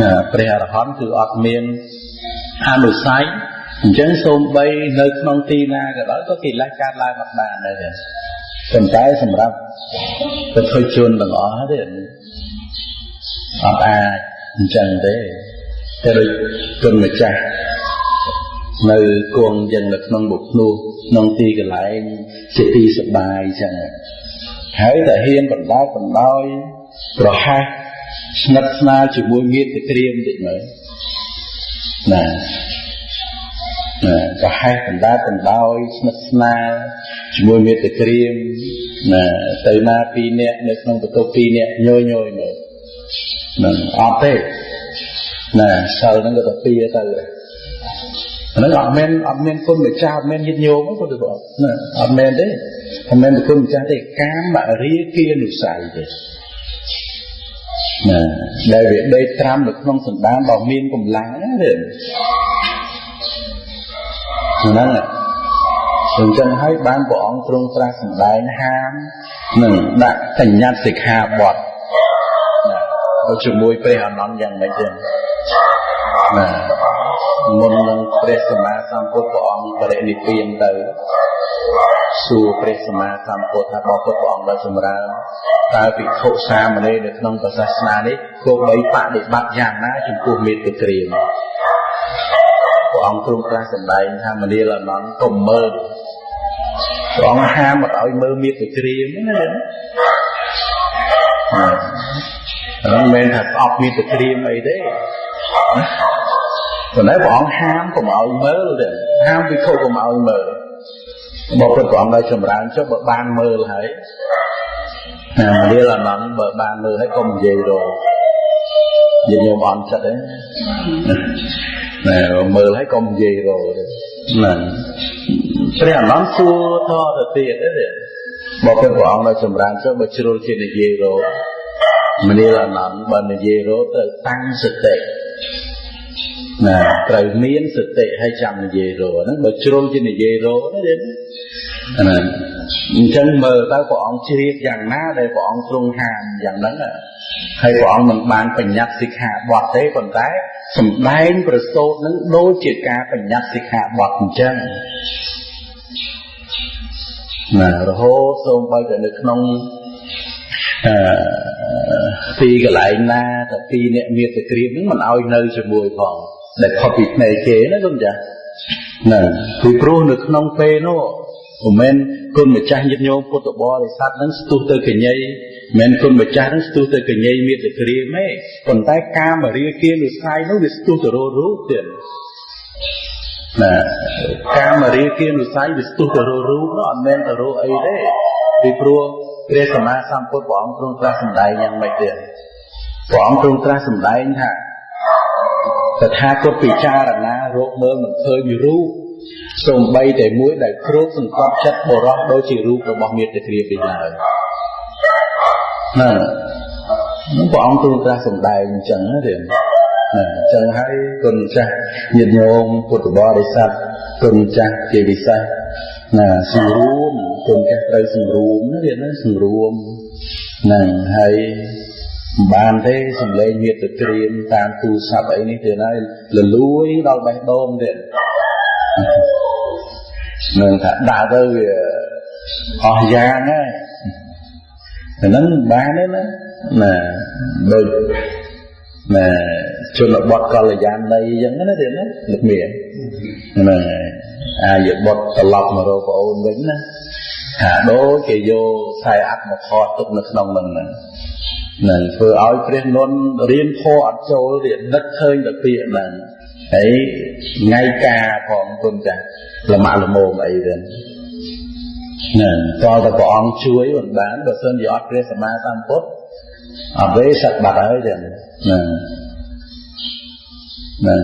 Speaker 1: ណាព្រះអរហន្តគឺអត់មានអនុស្ស័យអញ្ចឹងសូម្បីនៅក្នុងទីណាក៏ដោយក៏កិលេសកើតឡើងអត់បានដែរប៉ុន្តែសម្រាប់ពុទ្ធជនទាំងអស់ទេអត់អាចអញ្ចឹងទេតែដូចគុណម្ចាស់នៅគង់យ៉ាងនៅក្នុងបុគ្គលក្នុងទីកន្លែងជាទីសប្បាយអញ្ចឹងហើយតែហ៊ានបណ្ដោតបណ្ដោយប្រហែសស្និទ្ធស្នាលជាមួយមេត្តាក្រៀមតិចមើលណាប្រហែសបណ្ដោតបណ្ដោយស្និទ្ធស្នាលជាមួយមេត្តាក្រៀមណាទៅណា2នាក់នៅក្នុងបន្ទប់2នាក់ញយមើលនឹងអត់ទេណាសិលហ្នឹងក៏ទៅ2ទៅហ្នឹងអត់មានគុណម្ចាស់អត់មានញាតិញោមទេពុទ្ធបរិស័ទណាអត់មែនទេអត់មែនគុណម្ចាស់ទេកាមរាគានុស្ស័យទេណាដែលវាដេកត្រាំនៅក្នុងសន្តានដ៏មានកម្លាំងណាទេហ្នឹងអញ្ចឹងហើយបានព្រះអង្គទ្រង់ត្រាស់សម្ដែងហាមនិងដាក់បញ្ញត្តិសិក្ខាបទណាជាមួយព្រះអនន្តយ៉ាងម៉េចទេណាមុននឹងព្រះសម្មាសម្ពុទ្ធព្រះអង្គបរិនិព្វានទៅសួរព្រះសម្មាសម្ពុទ្ធថាបបពុទ្ធព្រះអង្គដ៏ចម្រើនតើភិក្ខុសាមណេរនៅក្នុងសាសនានេះគួរបីបដិបត្តិយ៉ាងណាចំពោះមេត្តាក្រៀម ông trung ra sầm đầy tham mà đi là nó cùng mơ ông ham mà tội mơ miết từ kia mới đến nó men thật ọc miết từ kia mày đấy còn nói bọn ham cùng mọi mơ luôn đấy ham vì không cùng mọi mơ một cái bọn đây sầm rán cho bậc ban mơ là ấy mà đi là nó bậc ban mơ hay cùng gì rồi nhìn nhiều bọn thật đấy mơ thấy công gì rồi là cái này nó xua tho được tiền đấy một cái bọn là sầm rán cho bậc chiro trên này gì rồi mình đi là nó bên này gì rồi từ tăng sự tệ trời miến sự tệ hay chăm gì rồi nó bậc chiro trên này gì rồi đó đến chân mơ tới bọn chia dạng ná đây bọn trung hàm dạng đó hay bọn mình ban bình nhắc xịt hạ bọt thế còn cái sầm đánh và sốt nó đối chuyện cả bình nhắc xịt hạ bọt chân rồi hô xôm bao giờ được nông phi cái lại na thật phi nè miệt cái kiếm mình ao nơi cho mùi còn để khó bị này chế nó không chả nè thì pro được nông phê nó của men con mà cha nhấp nhôm của tụi bò để sát nó tu tư cái nhây men con mà cha nó tu tư cái nhây miệt cái kiếm ấy còn tay ca mà ria kia được sai nó được tu từ rô rú tiền nè ca mà ria kia được sai được tu từ rô rú nó ăn men từ rô ấy đấy thì pro cái sầm ma sam cốt bỏ ông trung tra sầm đạiยังไม่tiền bỏ ông trung tra sầm đại anh hảแต่ถ้าก็ปิจารณาโรคเมื่อมันเคยมีรูปส่งใบแต่มุ้ยได้ครบสังกัดชัดบรอดโดยจีรูปเราบอกมีแต่เคลียร์ไปเลยนั่นบอกองค์ตราสมได้จังนะเดี๋ยวจังให้คนจะยืนโยมพุทธบริษัทคนจะเกี่ยวกับสิ่งรวมคนจะได้สิ่งรวมนะเดี๋ยวนั้นสิ่งรวมนั่นให้บ้านthế sầm lên miệt từ tiền tam tu sập ấy như thế này là lúi đau bạch đôm đấy nên thật đã tới họ giang á thì nó bán đấy đó mà đôi mà cho nó bọt con là giang đây vẫn nó thì nó được miệng mà giờ bọt lọc mà rồi có ôn vĩnh á hạ đố kì vô sai ắt một kho tục nó không mình nè nên vừa áo trên luôn riêng kho ắt châu điện đất hơi được tiện là ấy ngay cả còn con chả là mạ là mồm ấy đến nên cho ta có ông chuối còn bán và sơn giọt trên sầm ma tam cốt ở với sạch bạc ấy đến nên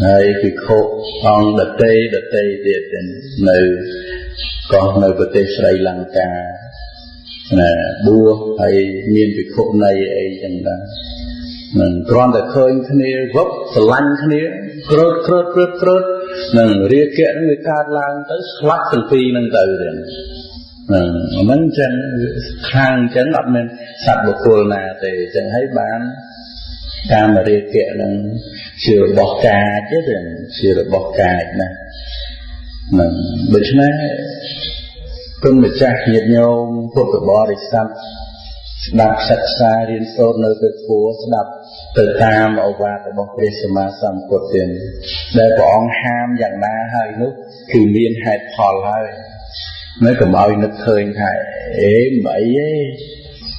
Speaker 1: hay cái khô con đợt tây điện đến nơi còn nơi bờ tây Sri Lanka bua hay miền Việt khúc này ấy chẳng đó mình còn để khơi cái này gốc lanh cái này krớt mình riêng kiện người ta làm tới slap từng phi nâng từ đến mình chẳng khang chẳng lập nên sạch một cô nào thì chẳng thấy bán ca mà riêng kiện nâng sửa bọt cà chứ đừng sửa bọt cà nè mình bởi thế này con mình chắc nhiệt nhau của tụi bò để xăm đạp sạch xa riêng sốt nơi cái phố đạp từ tam ở qua tụi bò để xăm ma xăm của tiền để bọn ham dạng na hai nước thì liên hạt phò lại mấy cái mọi nước khơi hại ế bẫy ấy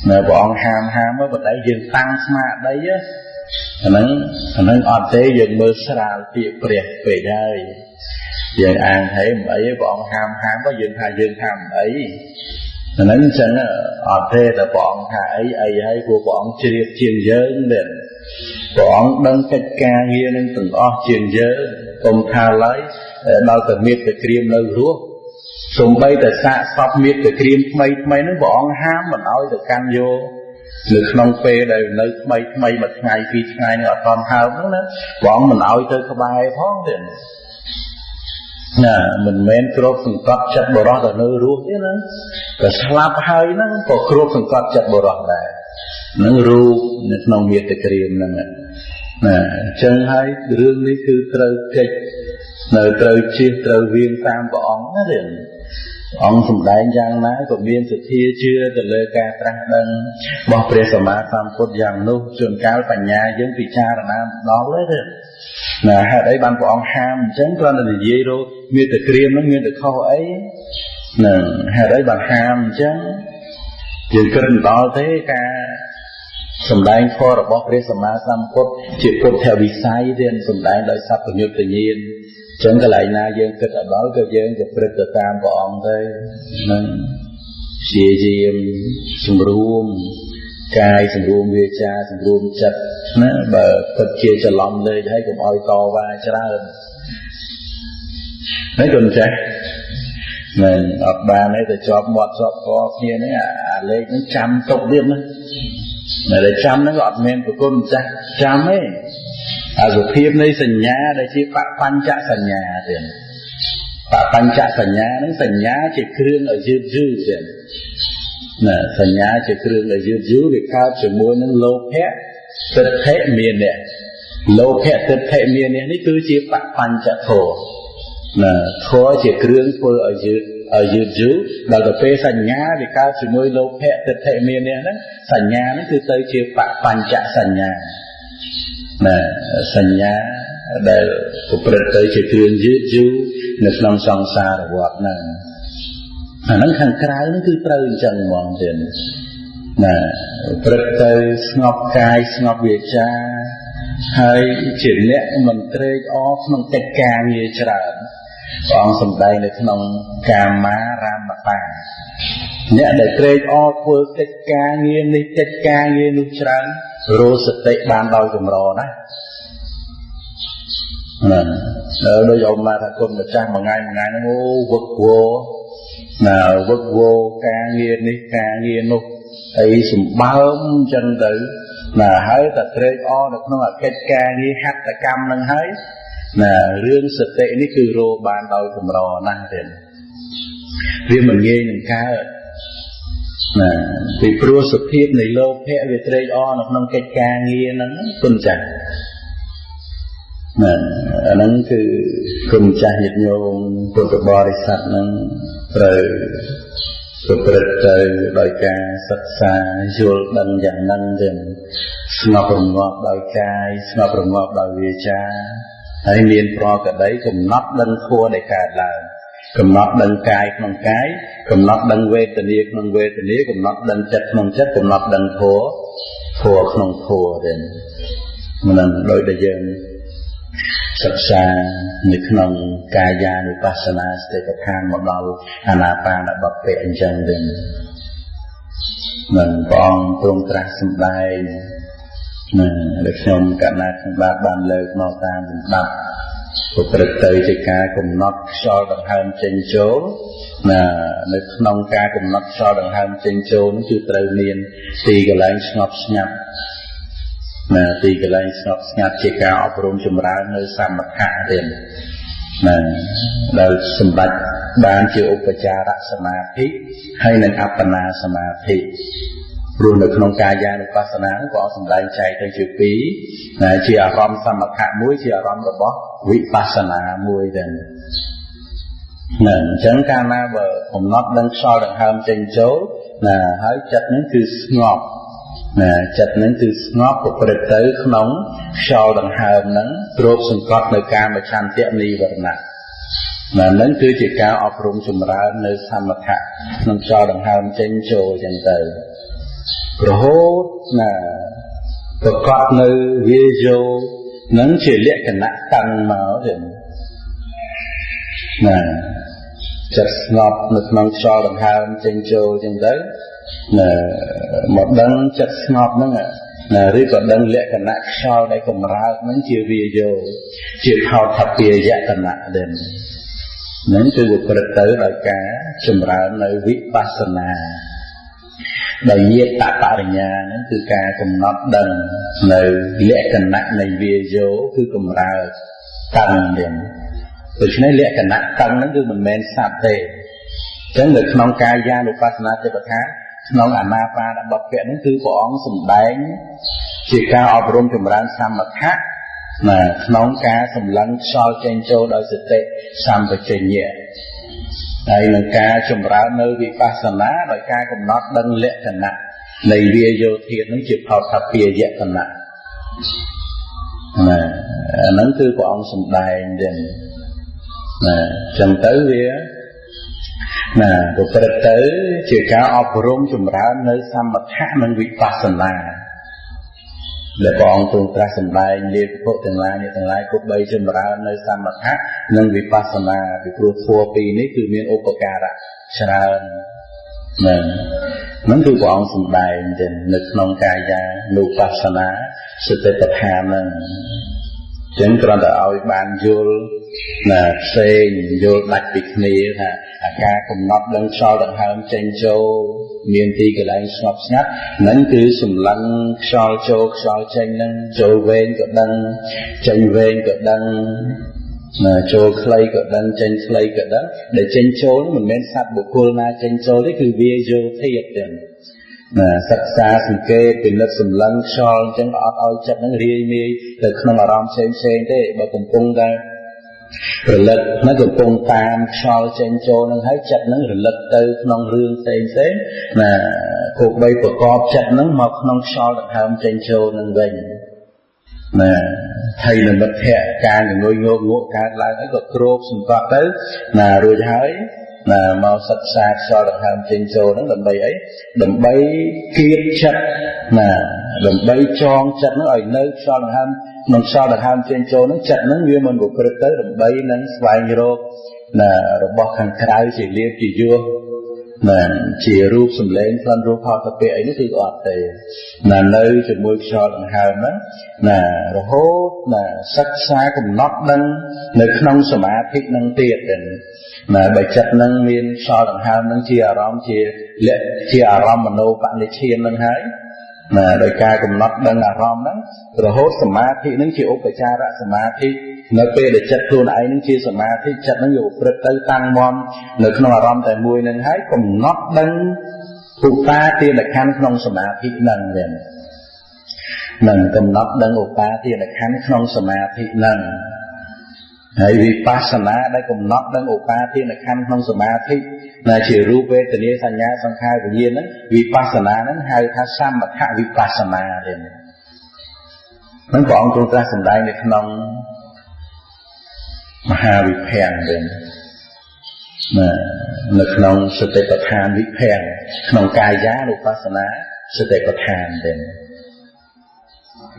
Speaker 1: mà bọn ham mới bật đáy dừng tăng mà đấy á nó ọt thế dừng mơ xa tiệm bẹt về đây giờ an thấy ấy bọn ham có dương ham ấy nó chẳng ở thế là bọn ấy của bọn chiên giới đến bọn đăng cách ca nghe nên từng chiên giới cùng tha lấy đau từ miệt từ kìm nơi rúa xung bay từ xa sắp miệt từ kìm mấy nó bọn ham mà nói từ can vô lực nông phê đều nơi mấy bật ngày khi ngày ở toàn hào đó bọn mình nói tới có bài thoáng đến mình men crop phần cắt chặt bờ rót ở nơi ruộng thế đó, cái slap hơi nó có crop phần cắt chặt bờ rót này, nó ruộng nông nghiệp tại Kiềm này, chân hai đường này cứ trời kịch, nơi trời chia trời viên tam bọn nó liền, ông sùng đại giang ná của biên sự thia chưa từ lời ca trăng đăng bỏព្រះសម្មាសម្ពុទ្ធយ៉ាងនោះជួនកាលបញ្ញាយើងពិចារណាដល់ទេណាហេតុអីបានព្រះអង្គហាមអញ្ចឹងគ្រាន់តែនិយាយរកមានតែក្រៀមហ្នឹងមានតែខុសអីហ្នឹងហេតុអីបានហាមអញ្ចឹងយើងគិតមិនដល់ទេការសម្ដែងធម៌របស់ព្រះសម្មាសម្ពុទ្ធជាពុទ្ធវិស័យទៀតសម្ដែងដោយសព្វញ្ញុតញ្ញាណចឹងកន្លែងណាយើងគិតអត់ដល់ក៏យើងទៅព្រឹត្តទៅតាមព្រះអង្គទៅនឹងព្យាយាមសម្រួមកាយសម្រួមវាចាសម្រួមចិត្តណាបើគិតជាច្រឡំលេខហើយកុំឲ្យកវ៉ាច្រើនហ្នឹងក៏ចេះមិនអត់បានទេទៅជាប់មាត់ជាប់កគ្នាហ្នឹងអាលេខហ្នឹងចាំទុកទៀតណាតែចាំហ្នឹងក៏អត់មានប្រគុណចាស់ចាំទេអសុភាពនៃសញ្ញាដែលជាបបញ្ចសញ្ញាទៀតបបញ្ចសញ្ញាហ្នឹងសញ្ញាជាគ្រឿងឲ្យយឺតយូរទៀតណាសញ្ញាជាគ្រឿងឲ្យយឺតយូរវាកើតជាមួយនឹងលោភៈទិដ្ឋិមាននេះលោភៈទិដ្ឋិមាននេះគឺជាបបញ្ចធម៌ណាធម៌ជាគ្រឿងធ្វើឲ្យយឺតយូរដល់ទៅពេលសញ្ញាវាកើតជាមួយលោភៈទិដ្ឋិមាននេះហ្នឹងសញ្ញាហ្នឹងគឺទៅជាបញ្ចសញ្ញាណាសញ្ញាដែលប្រព្រឹត្តទៅជាគ្រឿងយឺតយូរនៅក្នុងសង្សារវដ្តហ្នឹងអាហ្នឹងខាងក្រៅហ្នឹងគឺត្រូវអញ្ចឹងហ្មងទៀតណាប្រព្រឹត្តទៅស្ងប់កាយស្ងប់វាចាហើយជាអ្នកមិនត្រេកអរក្នុងកិច្ចការងារច្រើនព្រះអង្គសម្ដែងនៅក្នុងកាមារាមតាអ្នកដែលត្រេកអរធ្វើកិច្ចការងារនេះកិច្ចការងារនោះច្រើនរោសតិបានដោយចម្រណាណាដោយអមមាថាគុណម្ចាស់មួយថ្ងៃហ្នឹងអូវឹកវរណាវឹកវរការងារនេះការងារនោះអីសម្បើមអញ្ចឹងទៅណាហើយតែត្រេកអរនៅក្នុងអកិច្ចការងារហត្ថកម្មហ្នឹងហើយណារឿងសតិនេះគឺរោបានដោយចម្រណាស់ទៀតវាមិនងាយនឹងកើតណាពីព្រោះសភាពនៃលោភៈវាត្រេកអរនៅក្នុងកិច្ចការងារហ្នឹងគុណចាស់ណាអាហ្នឹងគឺគុណចាស់ញាតិញោមពុទ្ធបរិស័ទហ្នឹងត្រូវប្រព្រឹត្តទៅដោយការសិក្សាយល់ដឹងយ៉ាងហ្នឹងទៀតស្ងប់រងាប់ដោយកាយស្ងប់រងាប់ដោយវាចាហើយមានប្រកដីកំណត់ដឹងធម៌ដែលកើតឡើងកំណត់ដឹងកាយក្នុងកាយកំណត់ដឹងវេទនាក្នុងវេទនាកំណត់ដឹងចិត្តក្នុងចិត្តកំណត់ដឹងធម៌ក្នុងធម៌ទៀតមិនដោយដែលយើងសិក្សានៅក្នុងកាយានុបស្សនាស្ថិតដ្ឋានមកដល់អានាបានបព្វៈអញ្ចឹងវិញមិនព្រះអង្គទ្រង់ត្រាស់សម្ដែងដែលខ្ញុំកណាត់បានលើកមកតាមលំដាប់ប្រព្រឹត្តទៅជាការកំណត់ខ្យល់ដង្ហើមចេញចូលនៅក្នុងការកំណត់ខ្យល់ដង្ហើមចេញចូលនោះគឺត្រូវមានទីកន្លែងស្ងប់ស្ងាត់ទីកន្លែងស្ងប់ស្ងាត់ជាការអប់រំចម្រើននៅសមថៈទៀតដែលសម្ដេចបានជាឧបចារសមាធិហើយនិងអបបនាសមាធិព្រោះនៅក្នុងកាយានុបស្សនាក៏សម្ដែងចែកទៅជាពីរជាអារម្មណ៍សមថៈមួយជាអារម្មណ៍របស់វិបស្សនាមួយដែរអញ្ចឹងកាលណាបើកំណត់ដឹងខ្យល់ដង្ហើមចេញចូលហើយចិត្តនឹងគឺស្ងប់ចិត្តនឹងគឺស្ងប់ប្រព្រឹត្តទៅក្នុងខ្យល់ដង្ហើមហ្នឹងគ្របសង្កត់នៅកាមឆន្ទៈនិវរណៈហ្នឹងគឺជាការអប់រំចម្រើននៅសមថៈក្នុងខ្យល់ដង្ហើមចេញចូលចឹងទៅរហូតប្រកបនៅវាយោនឹងជាលក្ខណៈតាំងមកទៀតចិត្តស្ងប់នៅក្នុងខ្យល់ដង្ហើមចេញចូលចឹងទៅមកដឹងចិត្តស្ងប់ហ្នឹងឬក៏ដឹងលក្ខណៈខ្យល់ដែលកម្រើកហ្នឹងជាវាយោជាថោថពាយតនៈដែរហ្នឹងគឺវាប្រព្រឹត្តទៅដោយការចម្រើននៅវិបស្សនាដោយញាតបរិញ្ញាហ្នឹងគឺការកំណត់ដឹងនៅលក្ខណៈនៃវាយោគឺកម្រើកតឹងទៀតដូច្នេះលក្ខណៈតឹងហ្នឹងគឺមិនមែនសត្វទេអញ្ចឹងនៅក្នុងកាយានុបស្សនាទេពថាក្នុងអាណាបានបព្វៈហ្នឹងគឺព្រះអង្គសម្ដែងជាការអប់រំចម្រើនសមថៈក្នុងការសម្លឹងខ្យល់ចេញចូលដោយសតិសម្បជញ្ញៈ ហើយនឹងការចម្រើននៅវិបស្សនាដោយការកំណត់ដឹងលក្ខណៈនៃវាយោធាតុនឹងជាផោតពាយតនៈណាអាហ្នឹងគឺព្រះអង្គសម្ដែងចឹងណាចឹងទៅវាណាប្រព្រឹត្តទៅជាការអប់រំចម្រើននៅសមថៈនិងវិបស្សនាដែលព្រះអង្គទ្រង់ត្រាស់សម្ដែងលាភិក្ខុទាំងឡាយនេះទាំងឡាយគប្បីចម្រើននៅសមថៈនិងវិបស្សនាពីព្រោះធម៌ពីរនេះគឺមានឧបការៈច្រើនហ្នឹងគឺព្រះអង្គសម្ដែងទៅនៅក្នុងកាយានុបស្សនាសតិប្បដ្ឋានហ្នឹងចឹងគ្រាន់តែឲ្យបានយល់ណាផ្សេងយល់ដាច់ពីគ្នាថាអាការកំណត់ដឹងខ្យល់ដង្ហើមចេញចូលមានទីកន្លែងស្ងប់ស្ងាត់ហ្នឹងគឺសម្លឹងខ្យល់ចូលខ្យល់ចេញហ្នឹងចូលវែងក៏ដឹងចេញវែងក៏ដឹងចូលខ្លីក៏ដឹងចេញខ្លីក៏ដឹងដែលចេញចូលមិនមែនសត្វបុគ្គលណាចេញចូលទេគឺវាយោធាតុទេសិក្សាសង្កេតពិនិត្យសម្លឹងខ្យល់អញ្ចឹងអត់ឲ្យចិត្តហ្នឹងរាយមាយទៅក្នុងអារម្មណ៍ផ្សេងទេបើកំពុងតែរលឹកហ្នឹងកំពុងតាមខ្យល់ចេញចូលហ្នឹងហើយចិត្តហ្នឹងរលឹកទៅក្នុងរឿងផ្សេងណាគោបីប្រកបចិត្តហ្នឹងមកក្នុងខ្យល់ដង្ហើមចេញចូលហ្នឹងវិញណាថៃនិមិត្តភៈការងុយងក់កើតឡើងហើយក៏គ្របសង្កត់ទៅណារួចហើយណាមកសិក្សាខ្យល់ដង្ហើមចេញចូលហ្នឹងដើម្បីអីដើម្បីគៀបចិត្តណាដើម្បីចងចិត្តហ្នឹងឲ្យនៅខ្យល់ដង្ហើមក្នុងខ្យល់ដង្ហើមចេញចូលហ្នឹងចិត្តហ្នឹងវាមិនប្រព្រឹត្តទៅដើម្បីនឹងស្វែងរកណារបស់ខាងក្រៅជាលៀបជាយោះណាជារូបសម្លេងផ្លន់រូបផលតពាក្យអីនេះគឺអត់ទេណានៅជាមួយខ្យល់ដង្ហើមហ្នឹងណារហូតណាសិក្សាកំណត់ដឹងនៅក្នុងសមាធិនឹងទៀតណាបើចិត្តហ្នឹងមានខ្យល់ដង្ហើមហ្នឹងជាអារម្មណ៍ជាអារម្មណ៍មโนបនិធានហ្នឹងហើយណាដោយការកំណត់ដឹងអារម្មណ៍ហ្នឹងរហូតសមាធិហ្នឹងជាឧបចារសមាធិនៅពេលដែលចិត្តខ្លួនឯងហ្នឹងជាសមាធិចិត្តហ្នឹងយកប្រព្រឹត្តទៅតាំងមាំនៅក្នុងអារម្មណ៍តែមួយហ្នឹងហើយកំណត់ដឹងឧបាទានខណ្ឌក្នុងសមាធិហ្នឹងវិញនឹងកំណត់ដឹងឧបាទានខណ្ឌក្នុងសមាធិហ្នឹងហើយវិបស្សនាដែលកំណត់ដឹងឧបាទានខណ្ឌក្នុងសមាធិដែលជារូបវេទនាសញ្ញាសង្ខារវិញ្ញាណហ្នឹងវិបស្សនាហ្នឹងហៅថាសមថវិបស្សនាទេហ្នឹងព្រះអង្គទ្រង់ត្រាស់សម្ដែងនៅក្នុងមហាវិភ័ង្កវិញនៅក្នុងសតិប្បដ្ឋានវិភ័ង្កក្នុងកាយានុបស្សនាសតិប្បដ្ឋានវិញ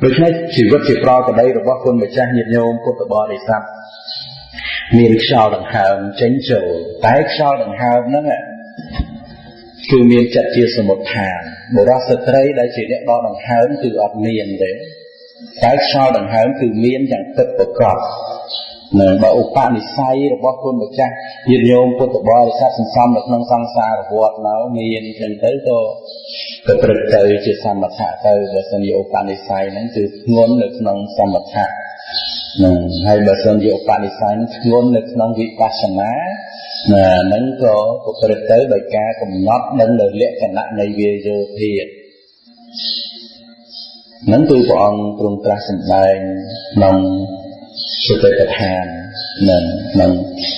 Speaker 1: ដូច្នេះជីវិតជាប្រកបដីរបស់គុណម្ចាស់ញាតិញោមពុទ្ធបរិស័ទមានខ្យល់ដង្ហើមចេញចូលតែខ្យល់ដង្ហើមហ្នឹងគឺមានចិត្តជាសមុទ្ឋានបុរសស្ត្រីដែលជាអ្នកដកដង្ហើមគឺអត់មានទេតែខ្យល់ដង្ហើមគឺមានយ៉ាងពិតប្រាកដនឹងបើឧបនិស្ស័យរបស់គុណម្ចាស់ញាតិញោមពុទ្ធបរិស័ទសន្សំនៅក្នុងសង្សារវដ្តមកមានចឹងទៅក៏ប្រព្រឹត្តទៅជាសមថៈទៅបើសិនជាឧបនិស្ស័យហ្នឹងគឺធ្ងន់នៅក្នុងសមថៈនឹងហើយបើសិនជាឧបនិស្ស័យធ្ងន់នៅក្នុងវិបស្សនាហ្នឹងក៏ប្រព្រឹត្តទៅដោយការកំណត់នឹងនៅលក្ខណៈនៃវាយោធាតុហ្នឹងគឺព្រះអង្គទ្រង់ត្រាស់សម្ដែងក្នុងសតិប្បដ្ឋាននឹង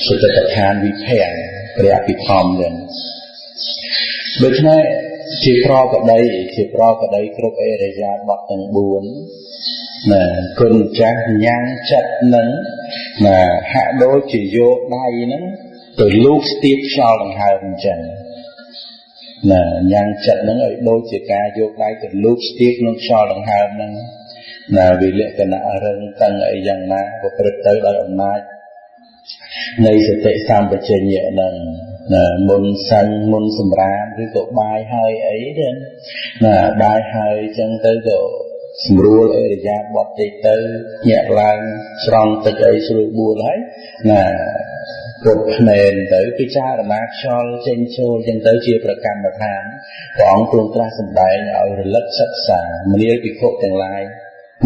Speaker 1: សតិប្បដ្ឋានវិភ័ង្កព្រះអភិធម្មនឹងដូច្នេះជាប្រកបដីគ្រប់អេរយាបថទាំង4ណាគុណចាស់ញ៉ាំងចិត្តនឹងណាហាក់ដូចជាយកដៃហ្នឹងទៅលូកស្ទាបខ្យល់ដង្ហើមអញ្ចឹងណាញ៉ាំងចិត្តហ្នឹងឲ្យដូចជាការយកដៃទៅលូកស្ទាបក្នុងខ្យល់ដង្ហើមហ្នឹងណាវិលក្ខណៈរឹងតឹងអីយ៉ាងណាក៏ប្រព្រឹត្តទៅដោយអំណាចនៃសតិសម្បជញ្ញៈហ្នឹងណាមុនសិនមុនសម្រាមឬក៏បាយហើយអីទេណាបាយហើយអញ្ចឹងទៅក៏ស្រួលអេរយាបថតិចទៅញាក់ឡើងស្រង់ទឹកអីស្រួលបួលហើយណាគ្រប់ភ្នែនទៅពិចារណាខ្យល់ចេញចូលអញ្ចឹងទៅជាប្រកម្មដ្ឋានព្រះអង្គទ្រង់ត្រាស់សម្ដែងឲ្យរលឹកសិក្សាមនាលភិក្ខុទាំងឡាយ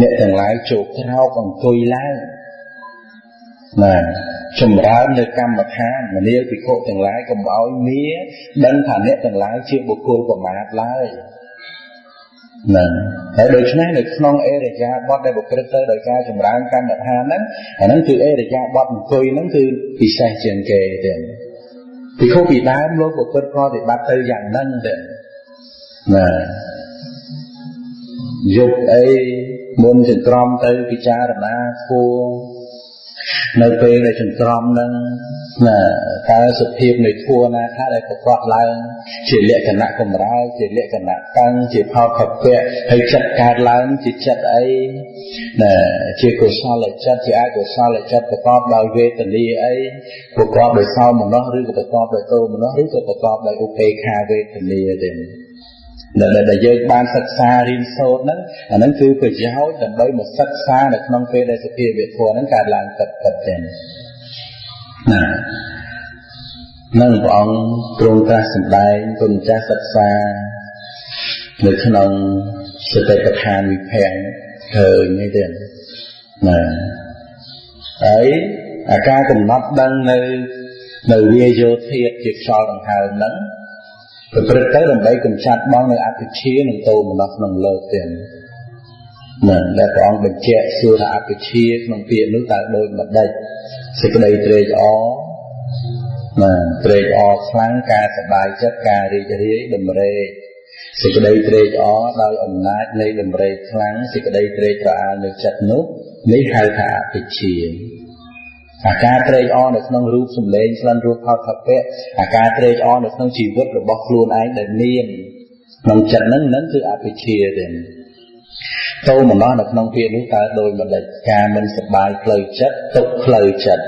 Speaker 1: អ្នកទាំងឡាយចូលក្រោកអង្គុយឡើងណាចម្រើននៅកម្មដ្ឋានមនាលភិក្ខុទាំងឡាយកុំឲ្យមានដឹងថាអ្នកទាំងឡាយជាបុគ្គលប្រមាទឡើយណាហើយដូច្នេះនៅក្នុងអេរយាបថដែលប្រព្រឹត្តទៅដោយការចម្រើនកម្មដ្ឋានហ្នឹងអាហ្នឹងគឺអេរយាបថអង្គុយហ្នឹងគឺពិសេសជាងគេទេ ពីខុសពីដើមលោកប្រព្រឹត្តប្រតិបត្តិទៅយ៉ាងហ្នឹងទៅណាយកអីមុនចន្ទ្រាំទៅពិចារណាធัวនៅពេលដែលចន្ទ្រាំហ្នឹងណាតើសុភាពនៃធัวណាខ្លះដែលប្រកបឡើងជាលក្ខណៈកម្រើជាលក្ខណៈតាំងជាផោតភពៈហើយចិត្តកើតឡើងជាចិត្តអីណាជាកុសលចិត្តជាអកុសលចិត្តប្រកបដោយវេទនាអីប្រកបដោយសោមនស្សឬក៏ប្រកបដោយទោមនស្សឬក៏ប្រកបដោយឧបេក្ខាវេទនាទេដែលយើងបានសិក្សារៀនសូត្រហ្នឹងអាហ្នឹងគឺប្រយោជន៍ដើម្បីមកសិក្សានៅក្នុងពេលដែលសភាវៈធម៌ហ្នឹងកើតឡើងពិតទេណានឹងព្រះអង្គទ្រង់ត្រាស់សម្ដែងគុណចាស់សិក្សានៅក្នុងសតិប្បដ្ឋានវិភ័ង្កឃើញទេណាហើយអាការកំណត់ដឹងនៅវាយោធាតុជាខ្យល់ដង្ហើមហ្នឹងប្រព្រឹត្តទៅដើម្បីកម្ចាត់បងនៅអវិជ្ជានិងទោមនស្សក្នុងលោកទៀតណាដែលព្រះអង្គបញ្ជាក់សួរថាអវិជ្ជាក្នុងពាក្យនោះតើដូចម្ដេចសេចក្តីត្រេកអរណាត្រេកអរខ្លាំងការសប្បាយចិត្តការរីករាយដំណេកសេចក្តីត្រេកអរដោយអំណាចនៃដំណេកខ្លាំងសេចក្តីត្រេកត្រអាលនៅចិត្តនោះនេះហៅថាអវិជ្ជាអាការត្រេកអរនៅក្នុងរូបសម្លេងក្លិនរសផោតភពៈអាការត្រេកអរនៅក្នុងជីវិតរបស់ខ្លួនឯងដែលមានក្នុងចិត្តហ្នឹងគឺអវិជ្ជាទេទោមនស្សនៅក្នុងពាក្យនេះតើដូចម្ដេចការមិនសប្បាយផ្លូវចិត្តទុក្ខផ្លូវចិត្ត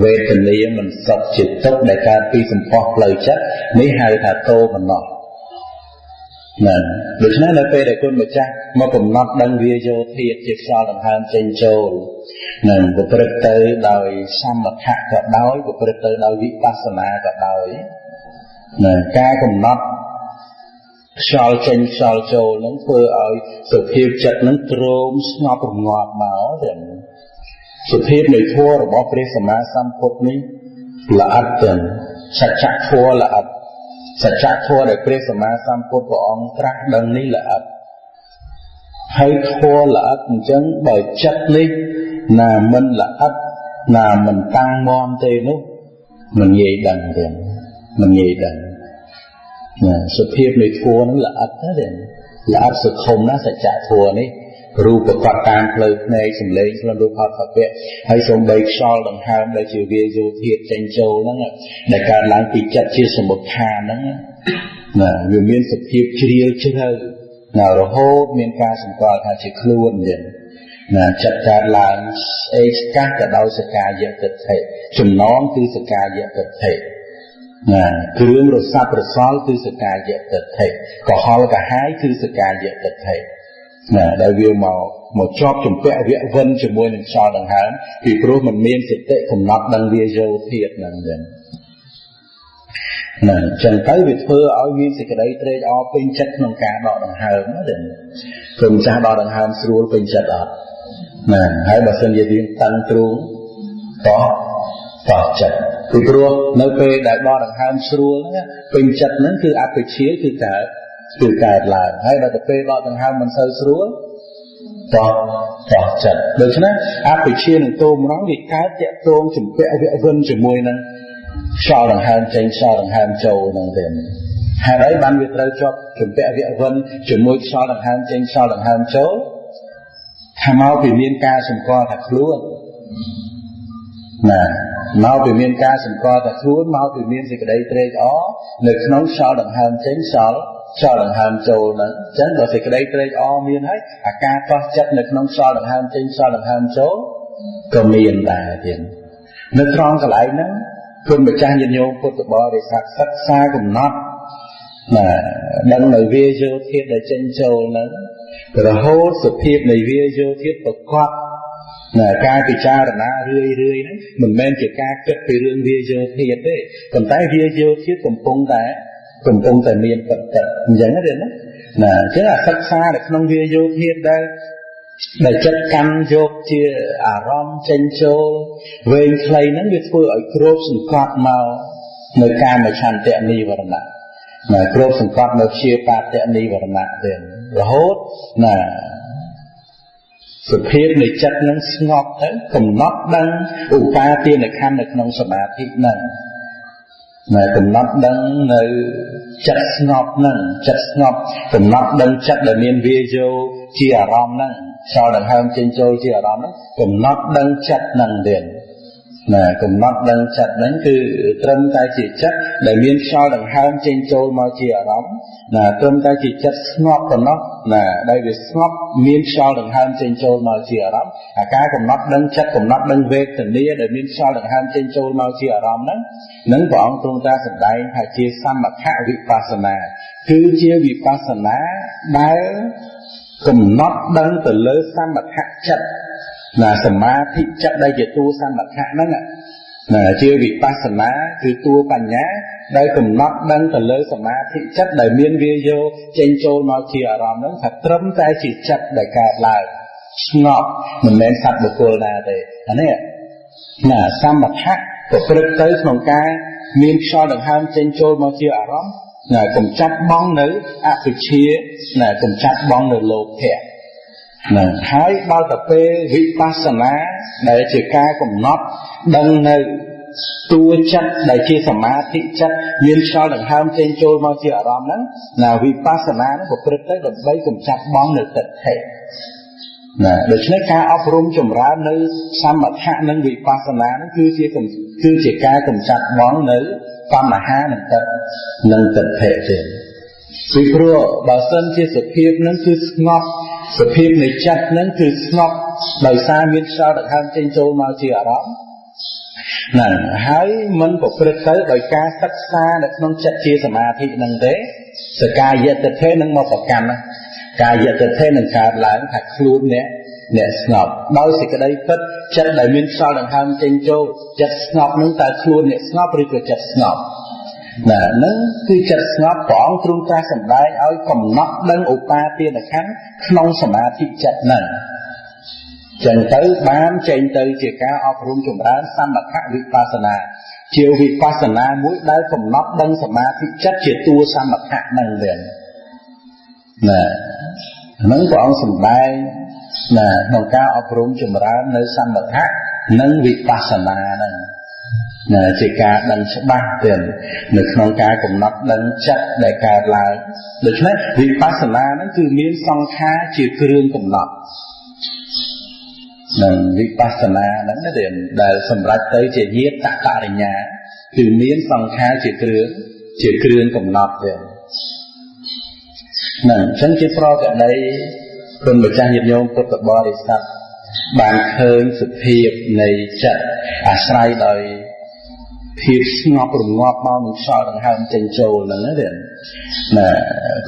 Speaker 1: វេទនាមិនសុខជាទុក្ខដែលកើតពីសម្ផស្សផ្លូវចិត្តនេះហៅថាទោមនស្សណាដូច្នេះនៅពេលដែលគុណម្ចាស់មកកំណត់ដឹងវាយោធាតុជាខ្យល់ដង្ហើមចេញចូលនឹងប្រព្រឹត្តទៅដោយសមថៈក៏ដោយប្រព្រឹត្តទៅដោយវិបស្សនាក៏ដោយណាការកំណត់ខ្យល់ចេញខ្យល់ចូលនឹងធ្វើឲ្យសុភាពចិត្តនឹងទ្រោមស្ងប់រងាប់មកទៅសុភាពនៃធម៌របស់ព្រះសម្មាសម្ពុទ្ធនេះល្អិតទៅសច្ចធម៌ល្អិតសច្ចធម៌ដែលព្រះសម្មាសម្ពុទ្ធព្រះអង្គត្រាស់ដឹងនេះល្អិតហើយធម៌ល្អិតអញ្ចឹងបើចិត្តនេះណាមិនល្អិតណាមិនតាំងមាំទេនោះមិនងាយដឹងទេមិនងាយដឹងណាសុភាពនៃធម៌នឹងល្អិតទេល្អិតសុខុមណាសច្ចធម៌នេះរូបប្រកបតាមផ្លូវភ្នែកសម្លេងក្នុងរូបផតភពៈហើយសូម្បីខ្យល់ដង្ហើមដែលជាវាយោធាតុចេញចូលហ្នឹងដែលកើតឡើងពីចិត្តជាសមុទ្ឋានហ្នឹងណាវាមានសភាពជ្រាលជ្រៅណារហូតមានការសម្គាល់ថាជាខ្លួនទៀតណាចិត្តកើតឡើងស្អេកស្កះទៅដោយសកាយតិដ្ឋិចំណងគឺសកាយតិដ្ឋិណាគ្រឿងរសាប់រសល់គឺសកាយតិដ្ឋិកុហលកាហាយគឺសកាយតិដ្ឋិណាដែលវាមកជាប់ជំពាក់វៈវិនជាមួយនឹងខ្យល់ដង្ហើមពីព្រោះมันមានសតិកំណត់ដឹងវាយោធាតុហ្នឹងចឹងណាចឹងទៅវាធ្វើឲ្យមានសេចក្តីត្រេកអរពេញចិត្តក្នុងការដកដង្ហើមណាព្រមចាស់ដកដង្ហើមស្រួលពេញចិត្តអត់ណាហើយបើសិនជាយើងតឹងទ្រូងតោះចិត្តពីព្រោះនៅពេលដែលដកដង្ហើមស្រួលហ្នឹងពេញចិត្តហ្នឹងគឺអបិជ្ជាគឺកើតឡើងហើយដល់ទៅពេលដកដង្ហើមមិនសូវស្រួលតោះចិត្តដូច្នេះអបិជ្ជានឹងទោមនស្សវាកើតតាក់ទងជំពាក់វៈវិនជាមួយនឹងខ្យល់ដង្ហើមចេញខ្យល់ដង្ហើមចូលហ្នឹងទេហើយហើយបានវាត្រូវជាប់ជំពាក់វៈវិនជាមួយខ្យល់ដង្ហើមចេញខ្យល់ដង្ហើមចូលថាមកពីមានការសម្គាល់ថាខ្លួនណាមកពីមានការសម្គាល់ថាខ្លួនមកពីមានសេចក្តីត្រេកអរនៅក្នុងខ្យល់ដង្ហើមចេញខ្យល់ដង្ហើមចូលហ្នឹងអញ្ចឹងបើសេចក្តីត្រេកអរមានហើយអាការកោះចិត្តនៅក្នុងខ្យល់ដង្ហើមចេញខ្យល់ដង្ហើមចូលក៏មានដែរទៀតនៅត្រង់កន្លែងហ្នឹងគុណម្ចាស់ញាតិញោមពុទ្ធបរិស័ទសិក្សាកំណត់ណាដឹងនៅវាយោធាតុដែលចេញចូលហ្នឹងរហូតសភាពនៃវាយោធាតុប្រកបណាការពិចារណារឿយហ្នឹងមិនមែនជាការគិតពីរឿងវាយោធាតុទេប៉ុន្តែវាយោធាតុកំពុងតែមានពិតអញ្ចឹងទេណាអញ្ចឹងអាសិក្សានៅក្នុងវាយោធាតុដែលចិត្តកាន់យកជាអារម្មណ៍ចេញចូលវែងខ្លីហ្នឹងវាធ្វើឲ្យគ្របសង្កត់មកនៅកាមឆន្ទៈនិវរណៈណាគ្របសង្កត់នៅព្យាបាទៈនិវរណៈទេរហូតណាសុភាពនៃចិត្តនឹងស្ងប់ទៅកំណត់ដឹងឧបាទានខណ្ឌនៅក្នុងសមាធិហ្នឹង កំណត់ដឹងនៅចិត្តស្ងប់ហ្នឹងចិត្តស្ងប់កំណត់ដឹងចិត្តដែលមានវាយោជាអារម្មណ៍ហ្នឹងខ្យល់ដង្ហើមចេញចូលជាអារម្មណ៍ហ្នឹងកំណត់ដឹងចិត្តហ្នឹងទៀតកំណត់ដឹងចិត្តហ្នឹងគឺត្រឹមតែជាចិត្តដែលមានខ្យល់ដង្ហើមចេញចូលមកជាអារម្មណ៍ត្រឹមតែជាចិត្តស្ងប់ប៉ុណ្ណោះដែលវាស្ងប់មានខ្យល់ដង្ហើមចេញចូលមកជាអារម្មណ៍អាការកំណត់ដឹងចិត្តកំណត់ដឹងវេទនាដែលមានខ្យល់ដង្ហើមចេញចូលមកជាអារម្មណ៍ហ្នឹងព្រះអង្គទ្រង់ត្រាស់សម្ដែងថាជាសមថវិបស្សនាគឺជាវិបស្សនាដែលកំណត់ដឹងទៅលើសមថចិត្តសមាធិចិត្តដែលជាតួសមថៈហ្នឹងជាវិបស្សនាគឺតួបញ្ញាដែលកំណត់ដឹងទៅលើសមាធិចិត្តដែលមានវាយោចេញចូលមកជាអារម្មណ៍ហ្នឹងថាត្រឹមតែជាចិត្តដែលកើតឡើងស្ងប់មិនមែនសត្វបុគ្គលណាទេអានេះសមថៈប្រព្រឹត្តទៅក្នុងការមានខ្យល់ដង្ហើមចេញចូលមកជាអារម្មណ៍កំចាត់បងនៅអវិជ្ជាកំចាត់បងនៅលោភៈហើយដល់ទៅពេលវិបស្សនាដែលជាការកំណត់ដឹងនៅតួចិត្តដែលជាសមាធិចិត្តមានខ្យល់ដង្ហើមចេញចូលមកជាអារម្មណ៍ហ្នឹងវិបស្សនានឹងប្រព្រឹត្តទៅដើម្បីកំចាត់បងនៅទិដ្ឋិដូច្នេះការអប់រំចម្រើននៅសមថៈនិងវិបស្សនានឹងគឺជាការកំចាត់បងនៅបញ្ហានិងទិដ្ឋិទេពីព្រោះបើសិនជាសភាពនឹងគឺស្ងប់សភាពនៃចិត្តនឹងគឺស្ងប់ដោយសារមានខ្យល់ដង្ហើមចេញចូលមកជាអារម្មណ៍ហើយមិនប្រព្រឹត្តទៅដោយការសិក្សានៅក្នុងចិត្តជាសមាធិនឹងទេសកាយតិដ្ឋិនឹងមកប្រកាន់កាយតិដ្ឋិនឹងកើតឡើងថាខ្លួនអ្នកស្ងប់ដោយសេចក្តីពិតចិត្តដែលមានខ្យល់ដង្ហើមចេញចូលចិត្តស្ងប់នឹងតើខ្លួនអ្នកស្ងប់ឬក៏ចិត្តស្ងប់នឹងគឺចិត្តស្ងប់ព្រះអង្គទ្រង់ត្រាស់សម្ដែងឲ្យកំណត់ដឹងឧបាទានខណ្ឌក្នុងសមាធិចិត្តហ្នឹងចឹងទៅបានចេញទៅជាការអប់រំចម្រើនសមថវិបស្សនាជាវិបស្សនាមួយដែលកំណត់ដឹងសមាធិចិត្តជាតួសមថៈហ្នឹងវិញហ្នឹងព្រះអង្គសម្ដែងក្នុងការអប់រំចម្រើននៅសមថៈនិងវិបស្សនាហ្នឹងជាការដឹងច្បាស់ទៀតនៅក្នុងការកំណត់ដឹងចិត្តដែលកើតឡើងដូច្នេះវិបស្សនាហ្នឹងគឺមានសង្ខារជាគ្រឿងកំណត់នឹងវិបស្សនាហ្នឹងណាដែលសម្រាប់ទៅជាញាតបរិញ្ញាគឺមានសង្ខារជាគ្រឿងកំណត់ទៀតហ្នឹងអញ្ចឹងជាប្រកដីគុណម្ចាស់ញាតិញោមពុទ្ធបរិស័ទបានឃើញសភាពនៃចិត្តអាស្រ័យដោយភាពស្ងប់រងាប់មកនឹងខ្យល់ដង្ហើមចេញចូលហ្នឹងណា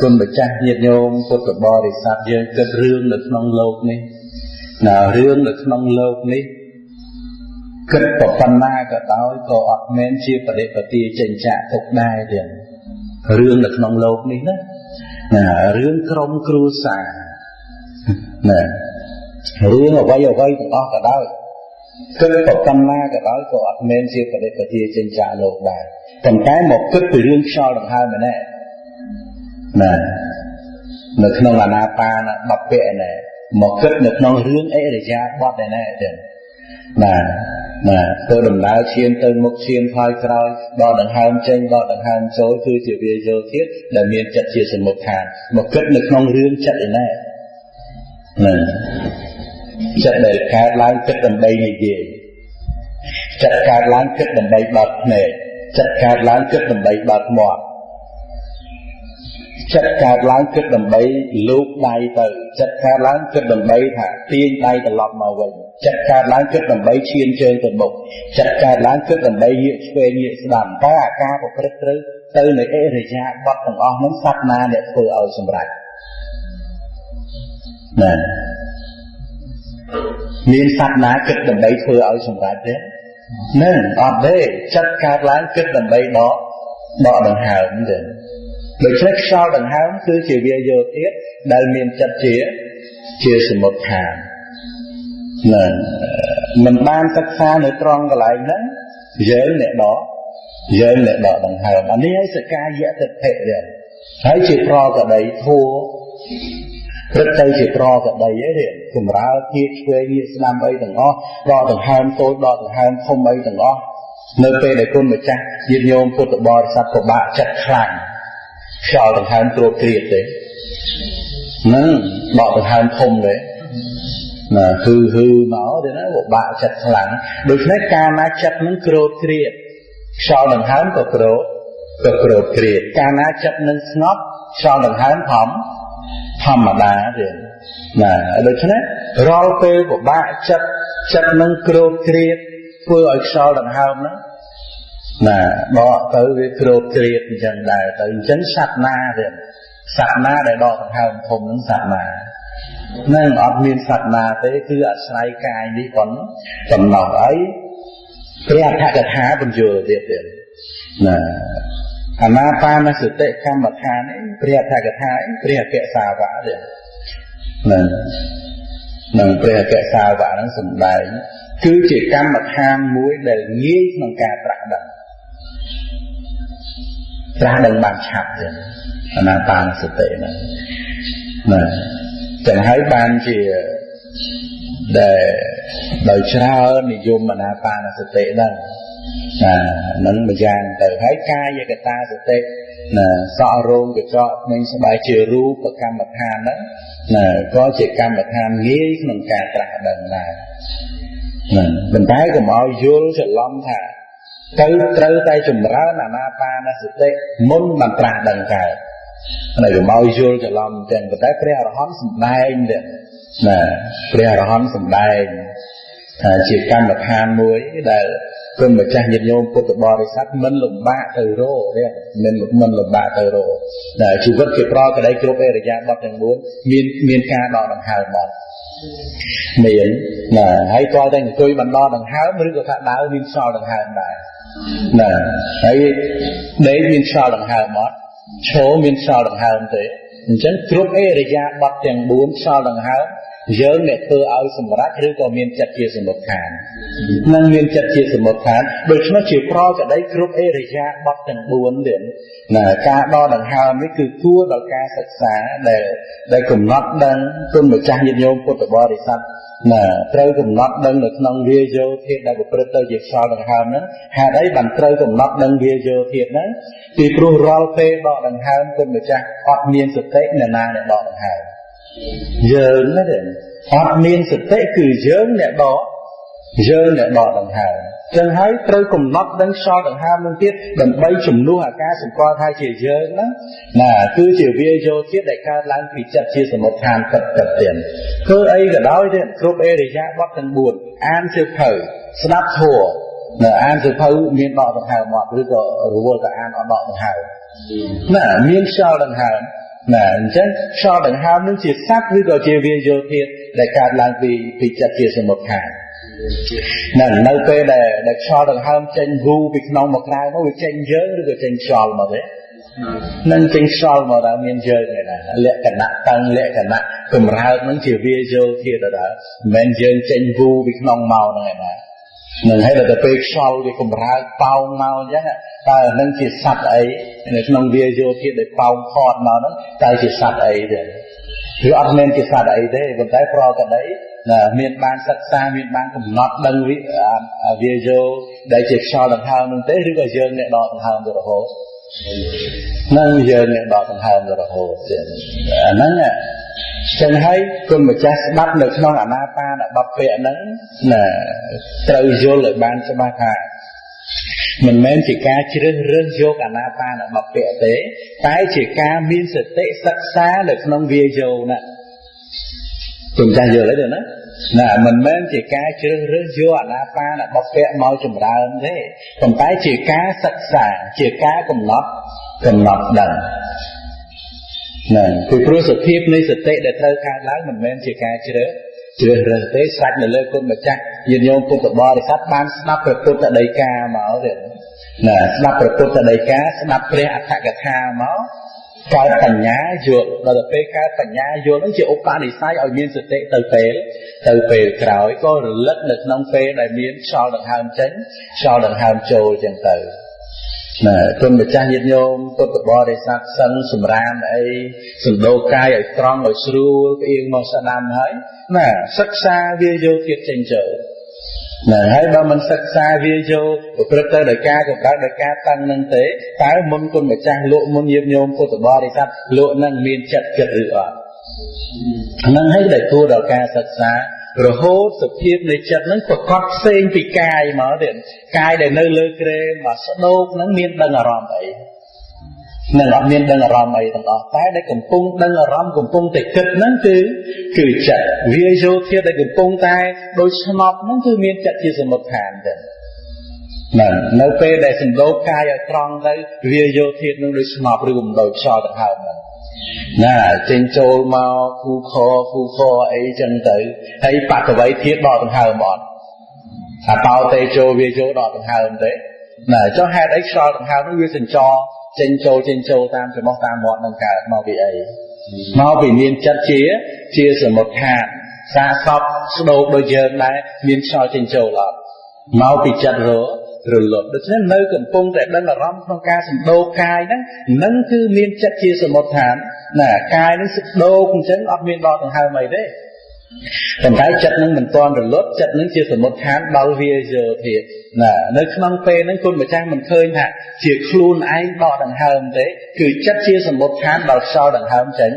Speaker 1: គុណម្ចាស់ញាតិញោមពុទ្ធបរិស័ទយើងគិតរឿងនៅក្នុងលោកនេះរឿងនៅក្នុងលោកនេះគិតប៉ុណ្ណាក៏ដោយក៏អត់មែនជាបរិបទាចេញចាក់ទុកដែរទៀតរឿងនៅក្នុងលោកនេះណារឿងក្រុមគ្រួសាររឿងអ្វីទាំងអស់ក៏ដោយគិតប៉ុណ្ណាក៏ដោយក៏អត់មែនជាបរិបទាចេញចាក់លោកដែរប៉ុន្តែមកគិតពីរឿងខ្យល់ដង្ហើមនេះនៅក្នុងអាណាបានបព្វៈនេះមកគិតនៅក្នុងរឿងអរិយាបថនេះទេទៅដំណើរឈានទៅមុខឈានថយក្រោយដល់ដង្ហើមចេញដល់ដង្ហើមចូលគឺជាវាយោធាតុដែលមានចិត្តជាសមុទ្ឋានមកគិតនៅក្នុងរឿងចិត្តឯនេះចិត្តដែលកើតឡើងគិតដើម្បីនិយាយចិត្តកើតឡើងគិតដើម្បីបត់ភ្នែកចិត្តកើតឡើងគិតដើម្បីបត់មាត់ចិត្តកើតឡើងគិតដើម្បីលោកដៃទៅចិត្តកើតឡើងគិតដើម្បីថាទាញដៃត្រឡប់មកវិញចិត្តកើតឡើងគិតដើម្បីឈានជើងទៅមុខចិត្តកើតឡើងគិតដើម្បីងាកឆ្វេងងាកស្ដាំតើអាការប្រព្រឹត្តត្រូវទៅនៃអរិយាបថទាំងអស់នោះសត្វណាអ្នកធ្វើឲ្យសម្រេចមានសត្វណាគិតដើម្បីធ្វើឲ្យសម្រេចទេនឹងអត់ទេចិត្តកើតឡើងគិតដើម្បីដកដង្ហើមទេដូច្នេះខ្យល់ដង្ហើមគឺជាវាយោធាតុដែលមានចិត្តជាសមុទ្ឋានមិនបានសិក្សានៅត្រង់កន្លែងហ្នឹងយើងអ្នកដកដង្ហើមអានេះឲ្យសកាយតិដ្ឋិទេហើយជាប្រកដីធัวព្រឹកទៅជាប្រកដីទេសម្រើងាកឆ្វេងងាកស្ដាំអីទាំងអស់ដកដង្ហើមតូចដកដង្ហើមធំអីទាំងអស់ nơiពេលដែលគុណម្ចាស់ញាតិញោមពុទ្ធបរិស័ទពិបាកចិត្តខ្លាំងខ្យល់ដង្ហើមគ្របគ្រៀតទេនឹងដកដង្ហើមធំទេណាហឺមកទេណាពិបាកចិត្តខ្លាំងដូច្នេះកាលណាចិត្តនឹងគ្របគ្រៀតខ្យល់ដង្ហើមក៏គ្របគ្រៀតកាលណាចិត្តនឹងស្ងប់ខ្យល់ដង្ហើមធម្មតាទេណាដូច្នេះរាល់ពេលពិបាកចិត្តនឹងគ្របគ្រៀតធ្វើឲ្យខ្យល់ដង្ហើមហ្នឹងណាដកទៅវាគ្របគ្រៀតអញ្ចឹងដែរទៅអញ្ចឹងសត្វណាទេសត្វណាដែលដកដង្ហើមធំហ្នឹងសត្វណានឹងអត់មានសត្វណាទេគឺអាស្រ័យកាយនេះប៉ុណ្ណោះហើយព្រះអដ្ឋកថាបញ្យល់ទៀតណាអានាបាណសតិកម្មដ្ឋាននេះព្រះអដ្ឋកថាព្រះអគ្គសាវកទេនឹងព្រះអគ្គសាវកហ្នឹងសម្ដែងគឺជាកម្មដ្ឋានមួយដែលងាយក្នុងការត្រាស់ដឹងបានឆាប់ទេអានាបាណសតិហ្នឹងណាចឹងហើយបានជាដែលដោយច្រើននិយមអានាបាណសតិហ្នឹងនឹងម្យ៉ាងទៅហើយកាយកតាសតិណាសក់រោមកញ្ចក់និងស្បែកជារូបកម្មដ្ឋានហ្នឹងណាក៏ជាកម្មដ្ឋានងាយក្នុងការត្រាស់ដឹងដែរប៉ុន្តែកុំឲ្យយល់ច្រឡំថាត្រូវតែចម្រើនអានាបាណសតិមុនបានត្រាស់ដឹងកើតហើយកុំឲ្យយល់ច្រឡំចឹងប៉ុន្តែព្រះអរហន្តសម្ដែងទេណាព្រះអរហន្តសម្ដែងថាជាកម្មដ្ឋានមួយដែលគុណម្ចាស់ញាតិញោមពុទ្ធបរិស័ទមិនលំបាកទៅរកទេមិនលំបាកទៅរកតែជីវិតជាប្រកដីគ្រប់អរិយាបថទាំង4មានការដកដង្ហើមមកមានណាហើយតើតែអង្គុយបណ្ដោះដង្ហើមឬក៏ថាដើរមានខ្យល់ដង្ហើមដែរណាហើយដេកមានខ្យល់ដង្ហើមមកឈរមានខ្យល់ដង្ហើមទេអញ្ចឹងគ្រប់អរិយាបថទាំង4ខ្យល់ដង្ហើមយើងអ្នកធ្វើឲ្យសម្រេចឬក៏មានចិត្តជាសមុទ្ឋាននឹងមានចិត្តជាសមុទ្ឋានដូច្នោះជាប្រកដីគ្រប់អរិយាបថទាំង4ទៀតណាការដកដង្ហើមនេះគឺគួរដល់ការសិក្សាដែលកំណត់ដឹងគុណម្ចាស់ញាតិញោមពុទ្ធបរិស័ទណាត្រូវកំណត់ដឹងនៅក្នុងវាយោធាតុដែលប្រព្រឹត្តទៅជាខ្យល់ដង្ហើមហ្នឹងហេតុអីបានត្រូវកំណត់ដឹងវាយោធាតុហ្នឹងពីព្រោះរាល់ពេលដកដង្ហើមគុណម្ចាស់អត់មានសតិអ្នកណាដែលដកដង្ហើមយើងទេអត់មានសតិគឺយើងអ្នកដកដង្ហើមចឹងហើយត្រូវកំណត់ដឹងខ្យល់ដង្ហើមនឹងទៀតដើម្បីជំនួសអាការសម្គាល់ថាជាយើងហ្នឹងណាគឺជាវាយោធាតុដែលកើតឡើងពីចិត្តជាសមុទ្ឋានពិតទៀតធ្វើអីក៏ដោយទេគ្រប់អរិយាបថទាំង4អានសៀវភៅស្ដាប់ធម៌នៅអានសៀវភៅមានដកដង្ហើមមកឬក៏រវល់តែអានអត់ដកដង្ហើមណាមានខ្យល់ដង្ហើមណាអញ្ចឹងខ្យល់ដង្ហើមនឹងជាសត្វឬក៏ជាវាយោធាតុដែលកើតឡើងពីចិត្តជាសមុទ្ឋាននៅពេលដែលខ្យល់ដង្ហើមចេញវូពីក្នុងមកក្រៅនោះវាចេញយើងឬក៏ចេញខ្យល់មកទេនឹងចេញខ្យល់មកដល់មានយើងឯណាលក្ខណៈតឹងលក្ខណៈកម្រើកនឹងជាវាយោធាតុដល់មិនមែនយើងចេញវូពីក្នុងមកហ្នឹងឯណានឹងហើយដល់ទៅពេលខ្យល់វាកម្រើកប៉ោងមកអញ្ចឹងតើនឹងជាសត្វអីនៅក្នុងវាយោធាតុដែលប៉ោងផតមកហ្នឹងតើជាសត្វអីទេគឺអត់មានជាសត្វអីទេប៉ុន្តែប្រកដីមានបានសិក្សាមានបានកំណត់ដឹងវាយោដែលជាខ្យល់ដង្ហើមនឹងទេឬក៏យើងអ្នកដកដង្ហើមទៅរហូតនឹងយើងអ្នកដកដង្ហើមទៅរហូតទៀតអាហ្នឹងចឹងហើយគុណម្ចាស់ស្ដាប់នៅក្នុងអានាបាណបព្វៈហ្នឹងណាត្រូវយល់ឲ្យបានច្បាស់ថាមិនមែនជាការជ្រើសរើសយកអានាបាណបព្វៈទេតែជាការមានសតិសិក្សានៅក្នុងវាយោណាគុណម្ចាស់យល់ទេណាមិនមែនជាការជ្រើសរើសយកអានាបាណបព្វៈមកចម្រើនទេប៉ុន្តែជាការសិក្សាជាការកំណត់ដឹងពីព្រោះសភាពនៃសតិដែលត្រូវកើតឡើងមិនមែនជាការជ្រើសរើសទេស្រេចនៅលើគុណម្ចាស់ញាតិញោមពុទ្ធបរិស័ទបានស្ដាប់ព្រះពុទ្ធដីកាមកទេស្ដាប់ព្រះពុទ្ធដីកាស្ដាប់ព្រះអដ្ឋកថាមកកើតបញ្ញាយល់ដល់ទៅពេលកើតបញ្ញាយល់ហ្នឹងជាឧបនិស្ស័យឲ្យមានសតិទៅពេលក្រោយក៏រលឹកនៅក្នុងពេលដែលមានខ្យល់ដង្ហើមចេញខ្យល់ដង្ហើមចូលចឹងទៅគុណម្ចាស់ញាតិញោមពុទ្ធបរិស័ទសឹងសម្រាមអីសណ្ដោកាយឲ្យត្រង់ឲ្យស្រួលផ្អៀងមកស្ដាំហើយសិក្សាវាយោធាតុចេញចូល ហើយបើមិនសិក្សាវាយកប្រព្រឹត្តទៅដោយការកកើតដោយការតាំងនឹងទេតើមុនគុណម្ចាស់លោកមុនញាតិញោមពុទ្ធបរិស័ទលោកនឹងមានចិត្តគិតឬអត់ហ្នឹងហើយដែលគួរដល់ការសិក្សារហូតសភាពនៃចិត្តហ្នឹងប្រកបផ្សេងពីកាយមកទៀតកាយដែលនៅលើក្រែមកស្ដោកហ្នឹងមានដឹងអារម្មណ៍អីនឹងអត់មានដឹងអារម្មណ៍អីទាំងអស់តែដែលកំពុងដឹងអារម្មណ៍កំពុងតែគិតហ្នឹងគឺចិត្តវាយោធាតុដែលកំពុងតែដូចស្ងប់ហ្នឹងគឺមានចិត្តជាសមុទ្ឋានទៅនៅពេលដែលសណ្ដោកកាយឲ្យត្រង់ទៅវាយោធាតុនឹងដូចស្ងប់ឬមិនដូចខ្យល់ដង្ហើមហ្នឹងណាចេញចូលមកគូខអីចឹងទៅហើយបតវ័យធាតុដកដង្ហើមអត់ថាតោទេចូលវាយោដកដង្ហើមទេណាចុះហេតុអីខ្យល់ដង្ហើមនោះវាសញ្ចរចេញចូលតាមច្រមុះតាមមាត់នឹងកើតមកពីអីមកពីមានចិត្តជាសមុទ្ឋានសាសពស្ដោកដូចយើងដែរមានខ្យល់ចេញចូលអត់មកពីចិត្តរលត់ដូច្នេះនៅកំពុងតែដឹងអារម្មណ៍ក្នុងការសម្ដោកកាយហ្នឹងគឺមានចិត្តជាសមុទ្ឋានណាកាយនឹងស្ដោកអញ្ចឹងអត់មានដកដង្ហើមអីទេប៉ុន្តែចិត្តនឹងមិនទាន់រលត់ចិត្តនឹងជាសមុទ្ឋានដល់វាយោធាតុណានៅក្នុងពេលហ្នឹងគុណម្ចាស់មិនឃើញថាជាខ្លួនឯងដកដង្ហើមទេគឺចិត្តជាសមុទ្ឋានដល់ខ្យល់ដង្ហើមចេញ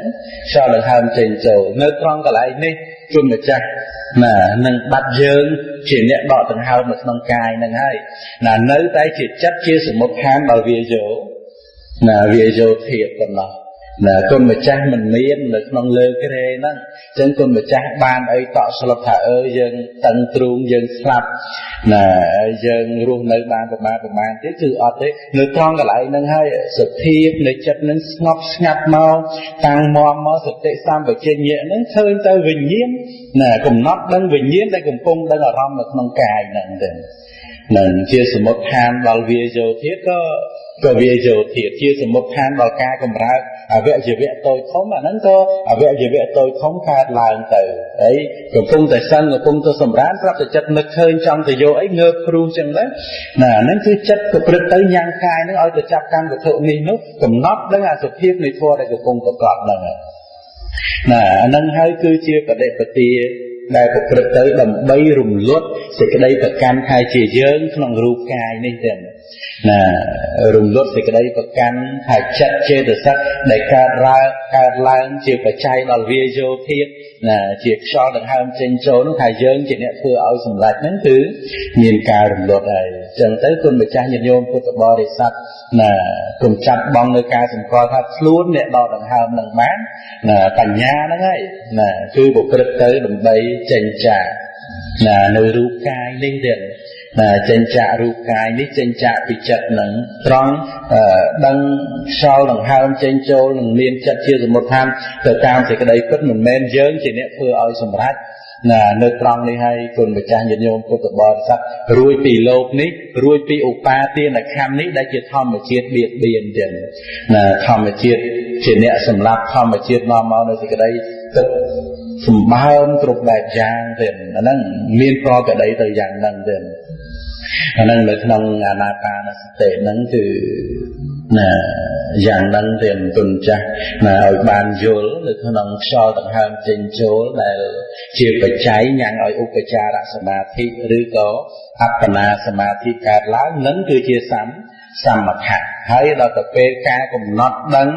Speaker 1: ចូលនៅត្រង់កន្លែងនេះគុណម្ចាស់ណានឹងបាត់យើងជាអ្នកដកដង្ហើមនៅក្នុងកាយហ្នឹងហើយណានៅតែជាចិត្តជាសមុទ្ឋានដល់វាយោធាតុប៉ុណ្ណោះណាគុណម្ចាស់មិនមាននៅក្នុងលើក្រែហ្នឹងអញ្ចឹងគុណម្ចាស់បានអីតក់ស្លុតថាយើងតឹងទ្រូងយើងស្លាប់ណាយើងរស់នៅបានប្រមាណទៀតគឺអត់ទេនៅត្រង់កន្លែងហ្នឹងហើយសភាពនៃចិត្តហ្នឹងស្ងប់ស្ងាត់មកតាំងមកសតិសម្បជញ្ញៈហ្នឹងឃើញទៅវិញ្ញាណណាកំណត់ដឹងវិញ្ញាណដែលកំពុងដឹងអារម្មណ៍នៅក្នុងកាយហ្នឹងទៅនឹងជាសមុទ្ឋានដល់វាយោធាតុក៏វាយោធាតុជាសមុទ្ឋានដល់ការកម្រើកអវយវៈតូចធំអាហ្នឹងក៏អវយវៈតូចធំកើតឡើងទៅហើយកំពុងតែសឹងកំពុងទៅសម្រានប្រាប់តែចិត្តនឹកឃើញចង់ទៅយកអីងើបគ្រូចឹងទៅណាហ្នឹងគឺចិត្តប្រព្រឹត្តទៅញ៉ាំងកាយហ្នឹងឲ្យទៅចាប់កាន់វត្ថុនេះនោះកំណត់ដឹងអាសភាពនៃធម៌ដែលកំពុងប្រកបហ្នឹងណាអាហ្នឹងហើយគឺជាបដិបទាដែលប្រព្រឹត្តទៅដើម្បីរំលត់សេចក្តីប្រកាន់ថាជាយើងក្នុងរូបកាយនេះទៅណារំលត់សេចក្តីប្រកាន់ថាចិត្តចេតសិកដែលកើតឡើងជាបច្ច័យដល់វាយោធាតុណាជាខ្យល់ដង្ហើមចេញចូលនោះថាយើងជាអ្នកធ្វើឲ្យសម្រេចហ្នឹងគឺមានការរំលត់ហើយអញ្ចឹងទៅគុណម្ចាស់ញាតិញោមពុទ្ធបរិស័ទណាគុំចាប់បងនៅការសម្គាល់ថាខ្លួនអ្នកដកដង្ហើមនឹងបានណាបញ្ញាហ្នឹងហើយណាគឺប្រព្រឹត្តទៅដើម្បីចេញចាកណានៅរូបកាយនេះទៀតណាចេញចាករូបកាយនេះចេញចាកពីចិត្តនឹងត្រង់ដឹងខ្យល់ដង្ហើមចេញចូលនឹងមានចិត្តជាសមុទ្ឋានទៅតាមសេចក្តីពិតមិនមែនយើងជាអ្នកធ្វើឲ្យសម្រេចណានៅត្រង់នេះហើយគុណម្ចាស់ញាតិញោមពុទ្ធបរិស័ទរួចពីលោកនេះរួចពីឧបាទានខណ្ឌនេះដែលជាធម្មជាតិបៀតបៀនទៀតណាធម្មជាតិជាអ្នកសម្លាប់ធម្មជាតិនាំមកនៅសេចក្តីទឹកសម្បើមគ្រប់បែបយ៉ាងទៀតអាហ្នឹងមានប្រកដីទៅយ៉ាងហ្នឹងទៀតអាហ្នឹងនៅក្នុងអានាបានសតិហ្នឹងគឺណាយ៉ាងហ្នឹងទៀតទុនចាស់ណាឲ្យបានយល់នៅក្នុងខ្យល់ដង្ហើមចេញចូលដែលជាបច្ច័យញ៉ាំងឲ្យឧបចារសមាធិឬក៏អបណាសមាធិកើតឡើងនឹងគឺជាសមថៈហើយដល់ទៅពេលការកំណត់ដឹង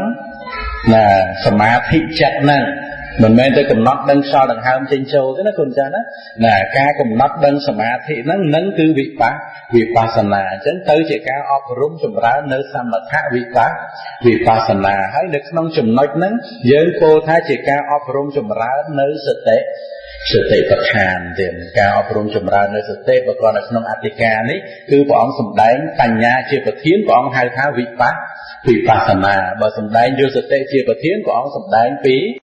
Speaker 1: ណាសមាធិចិត្តហ្នឹងមិនមែនទៅកំណត់ដឹងខ្យល់ដង្ហើមចេញចូលទេណាគុណចាស់ណាការកំណត់ដឹងសមាធិហ្នឹងនឹងគឺវិបស្សនាអញ្ចឹងទៅជាការអប់រំចម្រើននៅសមថៈវិបស្សនាហើយនៅក្នុងចំណុចហ្នឹងយើងពោលថាជាការអប់រំចម្រើននៅសតិបដ្ឋានទៀតការអប់រំចម្រើននៅសតិបើគាត់នៅក្នុងអធិការនេះគឺព្រះអង្គសម្ដែងបញ្ញាជាប្រធានព្រះអង្គហៅថាវិបស្សនាបើសម្ដែងយកសតិជាប្រធានព្រះអង្គសម្ដែងពី